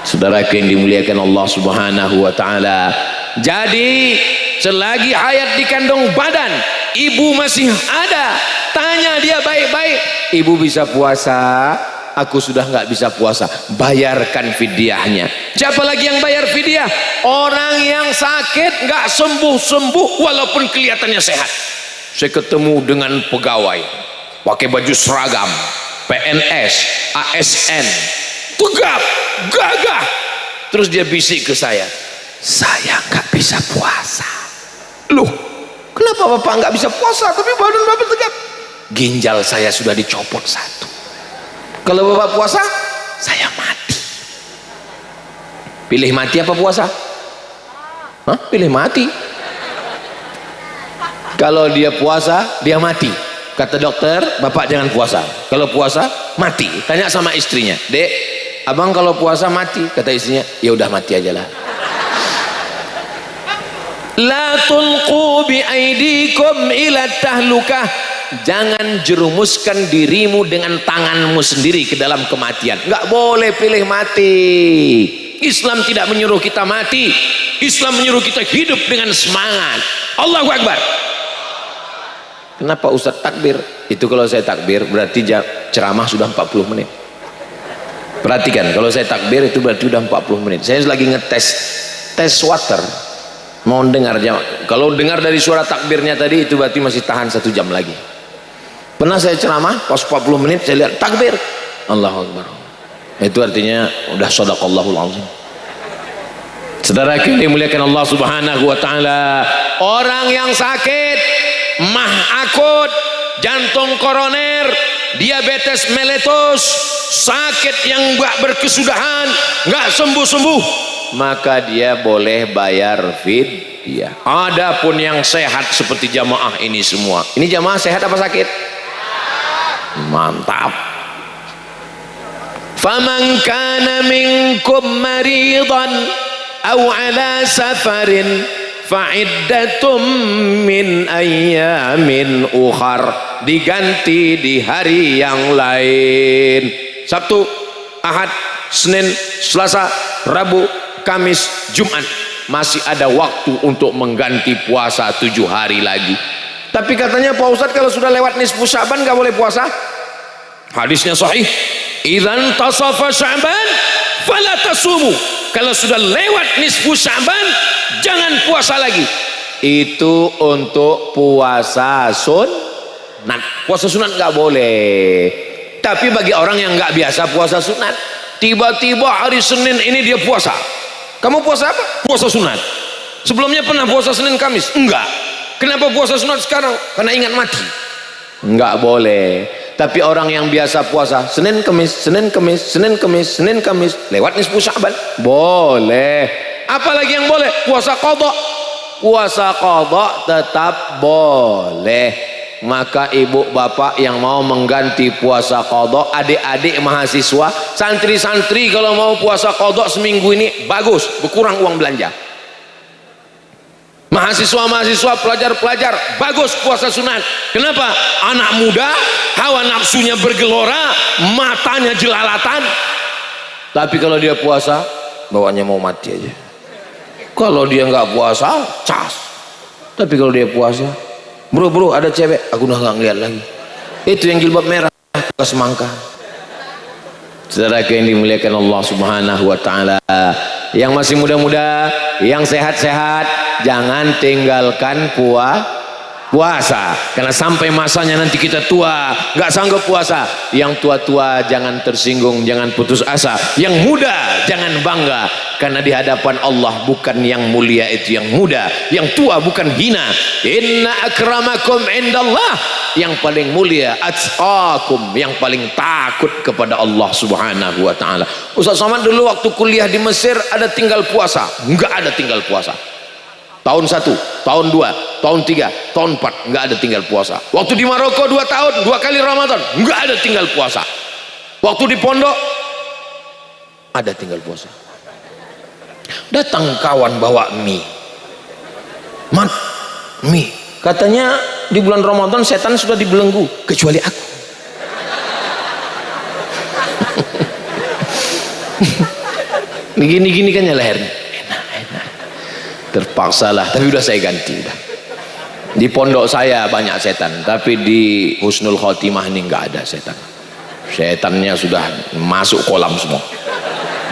Saudaraku yang dimuliakan Allah Subhanahu wa taala. Jadi selagi hayat di kandung badan, ibu masih ada, tanya dia baik-baik, ibu bisa puasa? Aku sudah nggak bisa puasa, bayarkan fidyahnya. Siapa lagi yang bayar fidyah? Orang yang sakit nggak sembuh-sembuh walaupun kelihatannya sehat. Saya ketemu dengan pegawai pakai baju seragam, PNS, ASN, tegap, gagah. Terus dia bisik ke saya nggak bisa puasa. Loh, kenapa bapak nggak bisa puasa tapi badan bapak tegap? Ginjal saya sudah dicopot satu. Kalau bapak puasa, saya mati. Pilih mati apa puasa? Hah? Pilih mati. Kalau dia puasa, dia mati. Kata dokter, bapak jangan puasa. Kalau puasa, mati. Tanya sama istrinya, Dek, abang kalau puasa mati. Kata istrinya, ya udah mati aja lah. La tulqu bi aidikum ila tahlukah. Jangan jerumuskan dirimu dengan tanganmu sendiri ke dalam kematian. Nggak boleh pilih mati. Islam tidak menyuruh kita mati. Islam menyuruh kita hidup dengan semangat. Allahu Akbar. Kenapa Ustaz takbir? Itu kalau saya takbir berarti ceramah sudah 40 menit. Perhatikan, kalau saya takbir itu berarti sudah 40 menit. Saya lagi ngetes tes water. Mau dengar jamaah. Kalau dengar dari suara takbirnya tadi itu berarti masih tahan 1 jam lagi. Pernah saya ceramah pas 40 menit saya lihat takbir, Allahu Akbar. Itu artinya udah shadaqallahul azim. Saudara yang dimuliakan Allah Subhanahu wa taala, orang yang sakit mah akut, jantung koroner, diabetes meletus, sakit yang enggak berkesudahan, enggak sembuh-sembuh, maka dia boleh bayar fidyah. Adapun yang sehat seperti jamaah ini semua, ini jamaah sehat apa sakit? Mantap. Faman kana minkum maridan aw ala safarin fa'iddatum min ayyamin ukhar, diganti di hari yang lain. Sabtu, Ahad, Senin, Selasa, Rabu, Kamis, Jumat, masih ada waktu untuk mengganti puasa 7 hari lagi. Tapi katanya Pak Ustadz kalau sudah lewat nisfu Sya'ban nggak boleh puasa. Hadisnya sahih. Idzan tasafa Sya'ban fala tasumu. Kalau sudah lewat nisfu Sya'ban jangan puasa lagi. Itu untuk puasa sunat. Puasa sunat nggak boleh. Tapi bagi orang yang nggak biasa puasa sunat, tiba-tiba hari Senin ini dia puasa. Kamu puasa apa? Puasa sunat. Sebelumnya pernah puasa Senin Kamis? Enggak. Kenapa puasa sunat sekarang? Karena ingat mati. Enggak boleh. Tapi orang yang biasa puasa Senin Kamis, Senin Kamis, Senin Kamis, Senin Kamis, lewat nisfu Sya'ban, boleh. Apalagi yang boleh? Puasa qadha. Puasa qadha tetap boleh. Maka ibu bapak yang mau mengganti puasa qadha, adik-adik mahasiswa, santri-santri kalau mau puasa qadha seminggu ini bagus, berkurang uang belanja. mahasiswa-mahasiswa, pelajar-pelajar, bagus puasa sunat. Kenapa? Anak muda hawa nafsunya bergelora, matanya jelalatan. Tapi kalau dia puasa, bawaannya mau mati aja. Kalau dia nggak puasa, cas. Tapi kalau dia puasa, bro ada cewek, aku udah nggak ngeliat lagi. Itu yang jilbab merah ke semangka. Saudara yang dimuliakan Allah Subhanahu wa taala, yang masih muda-muda, yang sehat-sehat, jangan tinggalkan puasa, karena sampai masanya nanti kita tua nggak sanggup puasa. Yang tua-tua jangan tersinggung, jangan putus asa. Yang muda jangan bangga, karena di hadapan Allah bukan yang mulia itu yang muda, yang tua bukan hina. Inna akramakum indallah, yang paling mulia atqakum, yang paling takut kepada Allah Subhanahu wa taala. Ustaz Somad dulu waktu kuliah di Mesir ada tinggal puasa? Enggak ada tinggal puasa. Tahun 1, tahun 2, tahun 3, tahun 4 enggak ada tinggal puasa. Waktu di Maroko 2 tahun, 2 kali Ramadan, enggak ada tinggal puasa. Waktu di pondok ada tinggal puasa. Datang kawan bawa mie. Mie. Katanya di bulan Ramadan setan sudah dibelenggu, kecuali aku. Gini kan ya lehernya. Terpaksalah, tapi udah saya ganti udah. Di pondok saya banyak setan, tapi di Husnul Khotimah ini nggak ada setan. Setannya sudah masuk kolam semua,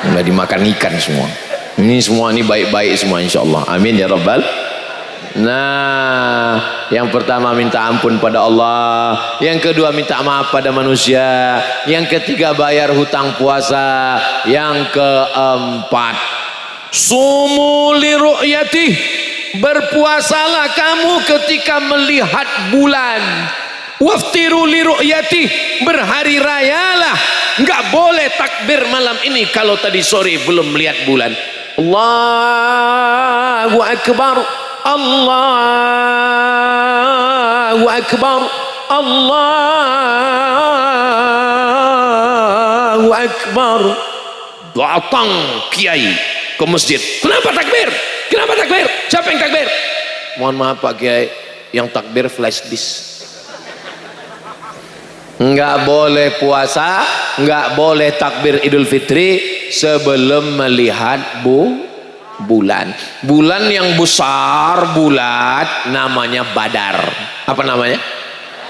udah dimakan ikan semua. Ini semua ini baik-baik semua insyaallah. Amin ya rabbal. Nah, yang pertama minta ampun pada Allah, yang kedua minta maaf pada manusia, yang ketiga bayar hutang puasa, yang keempat sumu li ru'yatih, berpuasalah kamu ketika melihat bulan. Waftiru li ru'yatih, berhari rayalah. Enggak boleh takbir malam ini kalau tadi sore belum melihat bulan. Allahu akbar, Allahu akbar, Allahu akbar. Datang kiai ke masjid. Kenapa takbir? Kenapa takbir? Siapa yang takbir? Mohon maaf Pak Kiai, yang takbir flash disk. Enggak boleh puasa, enggak boleh takbir Idul Fitri sebelum melihat bulan. Bulan yang besar, bulat, namanya Badar. Apa namanya?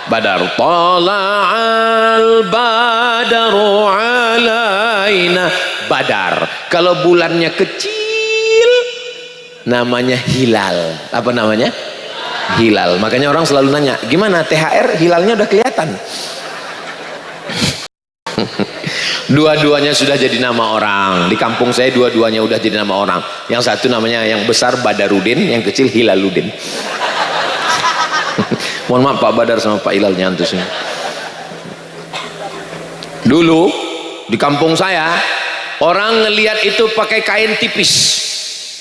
Badar. Tala'al badaru alaina. Badar. Kalau bulannya kecil namanya hilal. Apa namanya? Hilal. Makanya orang selalu nanya, gimana THR hilalnya udah kelihatan? Dua-duanya sudah jadi nama orang. Di kampung saya dua-duanya udah jadi nama orang. Yang satu namanya, yang besar Badarudin, yang kecil Hilaludin. Mohon maaf Pak Badar sama Pak Hilal nyantus. Dulu di kampung saya orang ngelihat itu pakai kain tipis.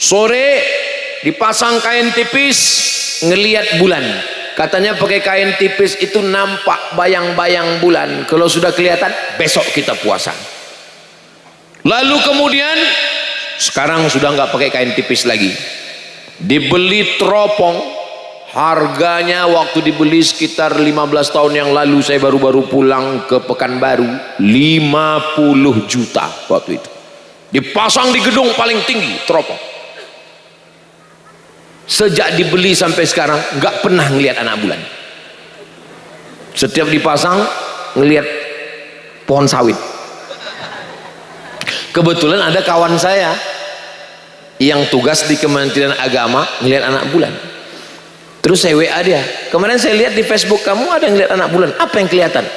Sore dipasang kain tipis, ngelihat bulan. Katanya pakai kain tipis itu nampak bayang-bayang bulan. Kalau sudah kelihatan, besok kita puasa. Lalu kemudian sekarang sudah nggak pakai kain tipis lagi. Dibeli teropong. Harganya waktu dibeli sekitar 15 tahun yang lalu, saya baru-baru pulang ke Pekanbaru, 50 juta waktu itu. Dipasang di gedung paling tinggi teropong. Sejak dibeli sampai sekarang nggak pernah ngelihat anak bulan. Setiap dipasang ngelihat pohon sawit. Kebetulan ada kawan saya yang tugas di Kementerian Agama ngelihat anak bulan. Terus saya WA dia, kemarin saya lihat di Facebook kamu ada yang lihat anak bulan. Apa yang kelihatan?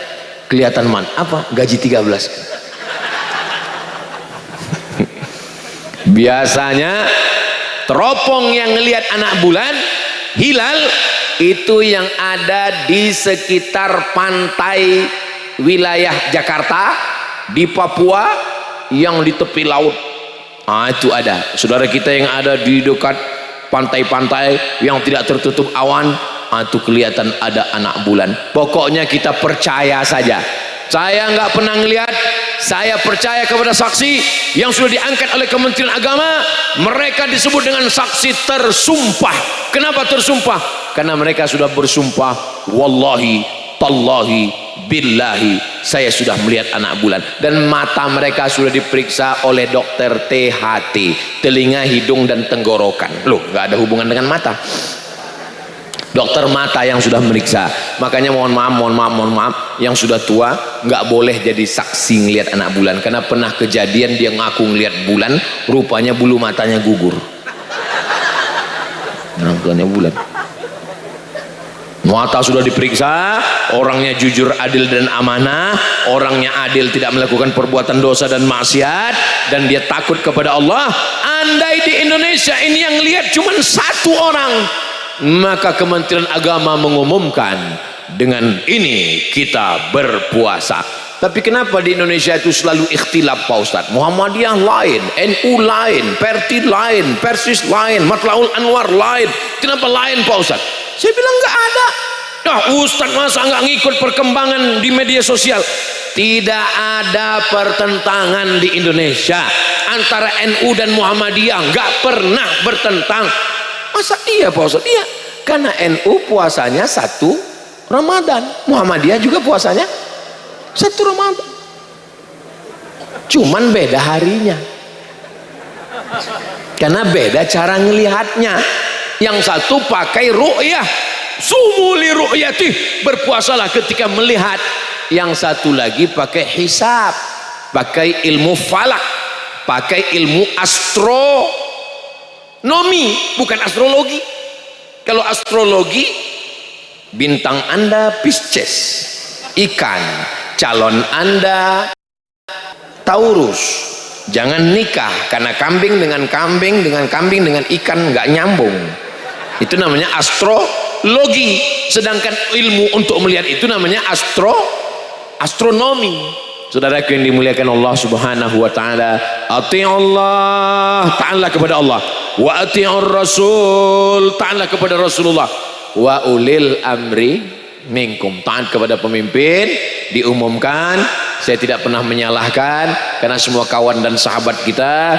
Kelihatan man, apa? Gaji 13. Biasanya teropong yang ngelihat anak bulan hilal itu yang ada di sekitar pantai wilayah Jakarta, di Papua, yang di tepi laut. Itu ada. Saudara kita yang ada di dekat pantai-pantai yang tidak tertutup awan, itu kelihatan ada anak bulan. Pokoknya kita percaya saja. Saya nggak pernah ngelihat, saya percaya kepada saksi yang sudah diangkat oleh Kementerian Agama. Mereka disebut dengan saksi tersumpah. Kenapa tersumpah? Karena mereka sudah bersumpah, wallahi, tallahi, billahi, saya sudah melihat anak bulan. Dan mata mereka sudah diperiksa oleh dokter THT, telinga, hidung, dan tenggorokan. Loh, nggak ada hubungan dengan mata. Dokter mata yang sudah meriksa. Makanya mohon maaf, yang sudah tua nggak boleh jadi saksi ngelihat anak bulan, karena pernah kejadian dia ngaku ngelihat bulan, rupanya bulu matanya gugur. Anak bulannya bulan. Mata sudah diperiksa, orangnya jujur, adil, dan amanah. Orangnya adil, tidak melakukan perbuatan dosa dan maksiat, dan dia takut kepada Allah. Andai di Indonesia ini yang lihat cuma satu orang, maka Kementerian Agama mengumumkan, dengan ini kita berpuasa. Tapi kenapa di Indonesia itu selalu ikhtilaf Pak Ustadz? Muhammadiyah lain, NU lain, Perti lain, Persis lain, Matlaul Anwar lain. Kenapa lain Pak Ustadz? Saya bilang nggak ada. Nah, Ustadz masa nggak ngikut perkembangan di media sosial? Tidak ada pertentangan di Indonesia antara NU dan Muhammadiyah, nggak pernah bertentang. Masa iya Pak Ustadz? Iya, karena NU puasanya 1 Ramadan, Muhammadiyah juga puasanya 1 Ramadan, cuman beda harinya, karena beda cara ngelihatnya. Yang satu pakai ru'yah, sumuli ru'yati, berpuasalah ketika melihat. Yang satu lagi pakai hisab, pakai ilmu falak, pakai ilmu astronomi, bukan astrologi. Kalau astrologi, bintang Anda Pisces, ikan, calon Anda Taurus, jangan nikah, karena kambing dengan kambing dengan kambing dengan ikan nggak nyambung. Itu namanya astrologi. Sedangkan ilmu untuk melihat itu namanya astronomi. Saudaraku yang dimuliakan Allah Subhanahu wa taala, ati'ullah, taatlah kepada Allah, wa ati'ur rasul, taatlah kepada Rasulullah, wa ulil amri minkum, taat kepada pemimpin. Diumumkan, saya tidak pernah menyalahkan, karena semua kawan dan sahabat kita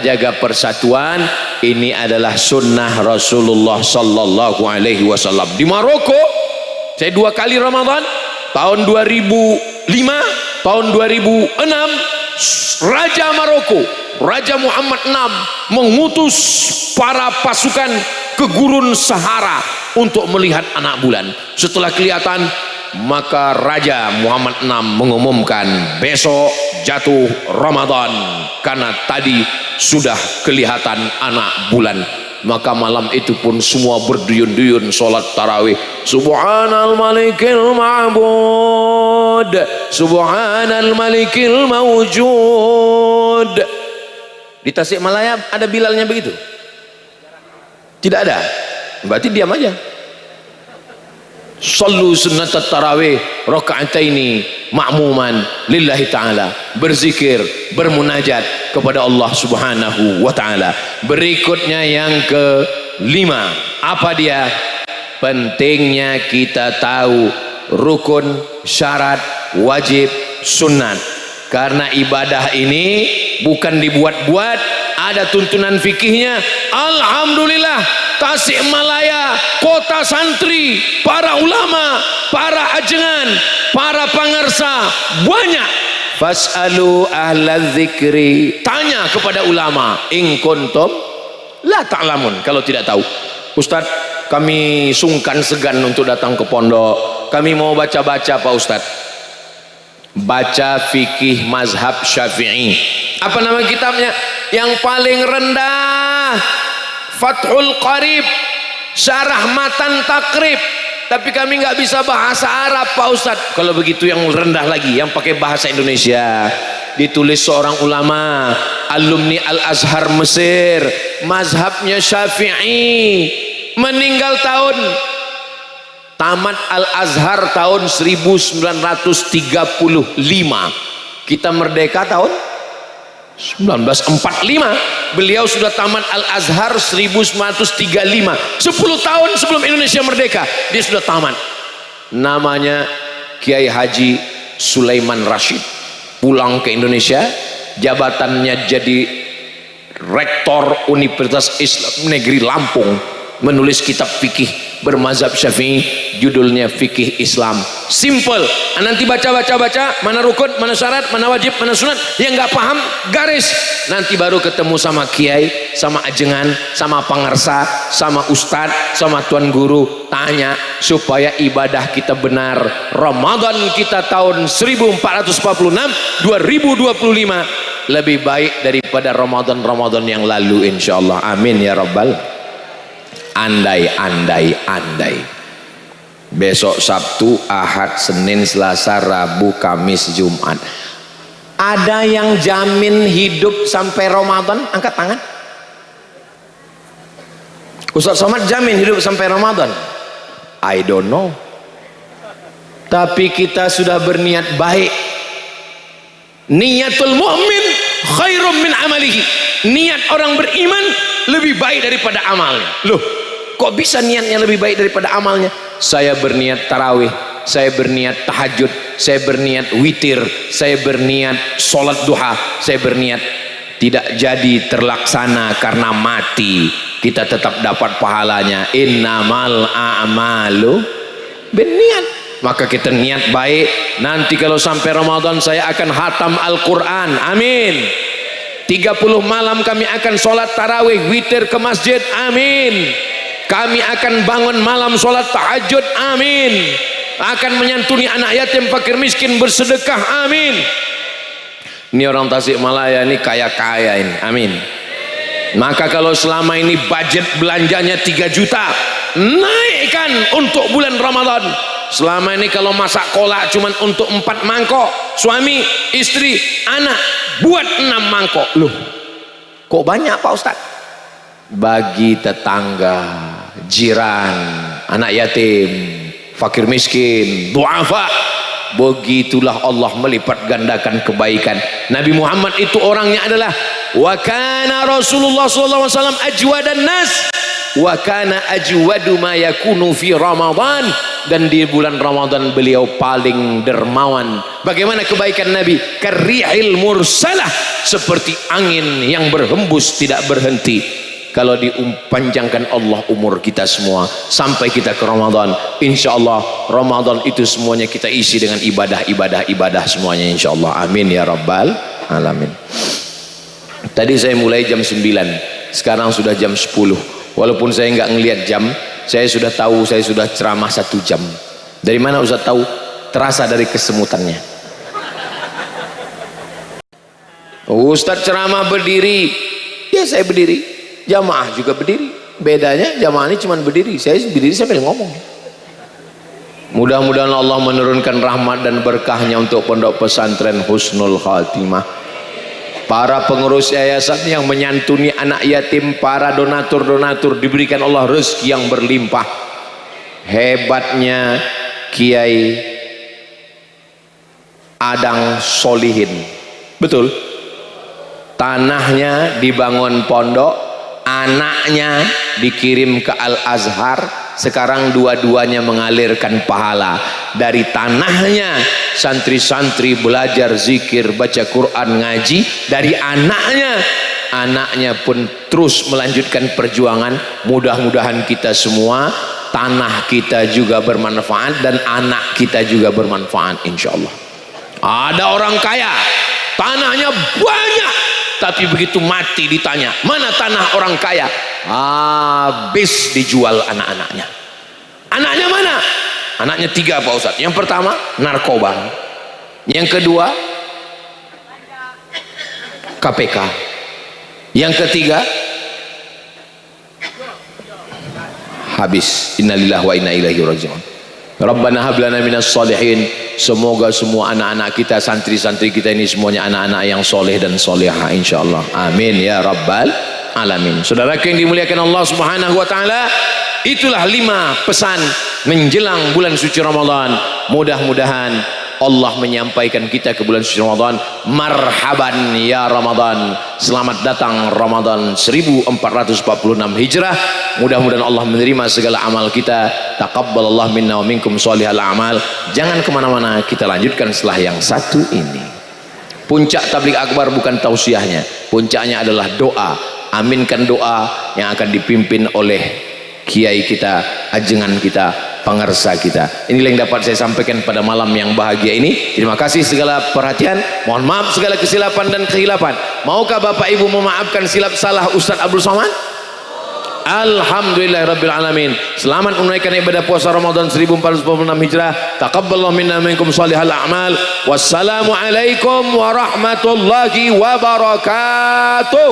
jaga persatuan. Ini adalah sunnah Rasulullah sallallahu alaihi wasallam. Di Maroko saya 2 kali Ramadan, tahun 2005, tahun 2006. Raja Maroko, Raja Muhammad VI, mengutus para pasukan ke gurun Sahara untuk melihat anak bulan. Setelah kelihatan, maka Raja Muhammad VI mengumumkan, besok jatuh Ramadan, karena tadi sudah kelihatan anak bulan. Maka malam itu pun semua berduyun-duyun sholat tarawih. Subhanal malikil ma'bud, subhanal malikil mawjud. Di Tasikmalaya ada Bilalnya begitu? Tidak ada? Berarti diam aja. Sallu sunnatat tarawih raka'ataini ma'muman lillahi ta'ala, berzikir, bermunajat kepada Allah Subhanahu wa ta'ala. Berikutnya yang kelima, apa dia? Pentingnya kita tahu rukun, syarat, wajib, sunat. Karena ibadah ini bukan dibuat-buat, ada tuntunan fikihnya. Alhamdulillah, Tasikmalaya, kota santri, para ulama, para ajengan, para pangarsa banyak. Fas'alu ahla dzikri, tanya kepada ulama, in kuntum la ta'lamun, kalau tidak tahu. Ustaz, kami sungkan segan untuk datang ke pondok, kami mau baca-baca Pak Ustaz. Baca fikih mazhab Syafi'i. Apa nama kitabnya? Yang paling rendah, Fathul Qarib, Syarah Matan Takrib. Tapi kami nggak bisa bahasa Arab Pak Ustadz. Kalau begitu yang rendah lagi, yang pakai bahasa Indonesia. Ditulis seorang ulama, alumni Al-Azhar Mesir, mazhabnya Syafi'i, meninggal tamat Al-Azhar tahun 1935. Kita merdeka tahun 1945. Beliau sudah tamat Al-Azhar 1935. 10 tahun sebelum Indonesia merdeka dia sudah tamat. Namanya Kiai Haji Sulaiman Rashid. pulang ke Indonesia, jabatannya jadi rektor Universitas Islam Negeri Lampung, menulis kitab fikih bermazhab Syafi'i, judulnya Fikih Islam. Simple. Nanti baca, mana rukun, mana syarat, mana wajib, mana sunat. Yang nggak paham garis. Nanti baru ketemu sama kiai, sama ajengan, sama pangarsa, sama ustad, sama tuan guru, tanya supaya ibadah kita benar. Ramadan kita tahun 1446 2025 lebih baik daripada Ramadan yang lalu, insyaallah. Amin ya rabbal. Andai besok Sabtu, Ahad, Senin, Selasa, Rabu, Kamis, Jumat, ada yang jamin hidup sampai Ramadan? Angkat tangan. Ustaz Somad jamin hidup sampai Ramadan? I don't know. Tapi kita sudah berniat baik. Niatul mu'min khairum min amalihi. Niat orang beriman lebih baik daripada amalnya. Loh, kok bisa niatnya lebih baik daripada amalnya? Saya berniat tarawih, saya berniat tahajud, saya berniat witir, saya berniat sholat duha, saya berniat tidak jadi terlaksana karena mati, kita tetap dapat pahalanya. Innamal a'malu berniat. Maka kita niat baik, nanti kalau sampai Ramadan saya akan hatam Al-Quran. Amin. 30 malam kami akan sholat tarawih, witir ke masjid. Amin. Kami akan bangun malam sholat tahajud. Amin. Akan menyantuni anak yatim, fakir miskin, bersedekah. Amin. Ini orang Tasikmalaya ini kaya-kaya ini. Amin. Maka kalau selama ini budget belanjanya 3 juta, naikkan untuk bulan Ramadan. Selama ini kalau masak kolak cuman untuk 4 mangkok, suami, istri, anak, buat 6 mangkok. Loh, kok banyak Pak Ustaz? Bagi tetangga, jiran, anak yatim, fakir miskin, du'afa. Begitulah Allah melipat gandakan kebaikan. Nabi Muhammad itu orangnya adalah wa kana Rasulullah sallallahu alaihi wasallam ajwadan nas wa kana ajwadu ma yakunu fi Ramadan. Dan di bulan Ramadan beliau paling dermawan. Bagaimana kebaikan Nabi? Karihil mursalah, seperti angin yang berhembus tidak berhenti. Kalau dipanjangkan Allah umur kita semua sampai kita ke Ramadan, insya Allah Ramadan itu semuanya kita isi dengan ibadah semuanya, insya Allah. Amin ya rabbal alamin. Tadi saya mulai jam 9, sekarang sudah jam 10. Walaupun saya nggak ngelihat jam, saya sudah tahu saya sudah ceramah 1 jam. Dari mana Ustaz tahu? Terasa dari kesemutannya. Ustaz ceramah berdiri, ya saya berdiri. Jamaah juga berdiri. Bedanya jamaah ini cuma berdiri, saya berdiri sambil ngomong. Mudah-mudahan Allah menurunkan rahmat dan berkahnya untuk pondok pesantren Husnul Khatimah. Para pengurus yayasan yang menyantuni anak yatim, para donatur-donatur, diberikan Allah rezeki yang berlimpah. Hebatnya Kiai Adang Solihin, betul, tanahnya dibangun pondok, anaknya dikirim ke Al-Azhar, sekarang dua-duanya mengalirkan pahala. Dari tanahnya santri-santri belajar zikir, baca Quran, ngaji. Dari anaknya pun terus melanjutkan perjuangan. Mudah-mudahan kita semua, tanah kita juga bermanfaat dan anak kita juga bermanfaat, insya Allah. Ada orang kaya, tanahnya banyak, tapi begitu mati ditanya, mana tanah orang kaya? Habis dijual anak-anaknya. Anaknya mana? Anaknya 3 Pak Ustadz. Yang pertama narkoba, yang kedua KPK, yang ketiga habis. Innalillahi wa inna ilaihi raji'un. Rabbana hab lana minas sholihin. Semoga semua anak-anak kita, santri-santri kita ini semuanya anak-anak yang soleh dan solehah, insyaallah. Amin ya rabbal alamin. Saudara yang dimuliakan Allah Subhanahu wa taala, itulah 5 pesan menjelang bulan suci Ramadan. Mudah-mudahan Allah menyampaikan kita ke bulan suci Ramadan. Marhaban ya Ramadan, selamat datang Ramadan 1446 Hijrah. Mudah-mudahan Allah menerima segala amal kita. Taqabbalallah minna wa minkum sholihal a'mal. Jangan kemana-mana, kita lanjutkan setelah yang satu ini. Puncak tabligh akbar bukan tausiahnya, puncaknya adalah doa. Aminkan doa yang akan dipimpin oleh kiai kita, ajengan kita, pangarsa kita. Inilah yang dapat saya sampaikan pada malam yang bahagia ini. Terima kasih segala perhatian, mohon maaf segala kesilapan dan kehilapan. Maukah Bapak Ibu memaafkan silap salah Ustaz Abdul Somad? Alhamdulillahirabbil alamin. Selamat menunaikan ibadah puasa Ramadan 1446 Hijrah. Taqabbalallahu minna minkum shalihal a'mal. Wassalamu alaikum warahmatullahi wabarakatuh.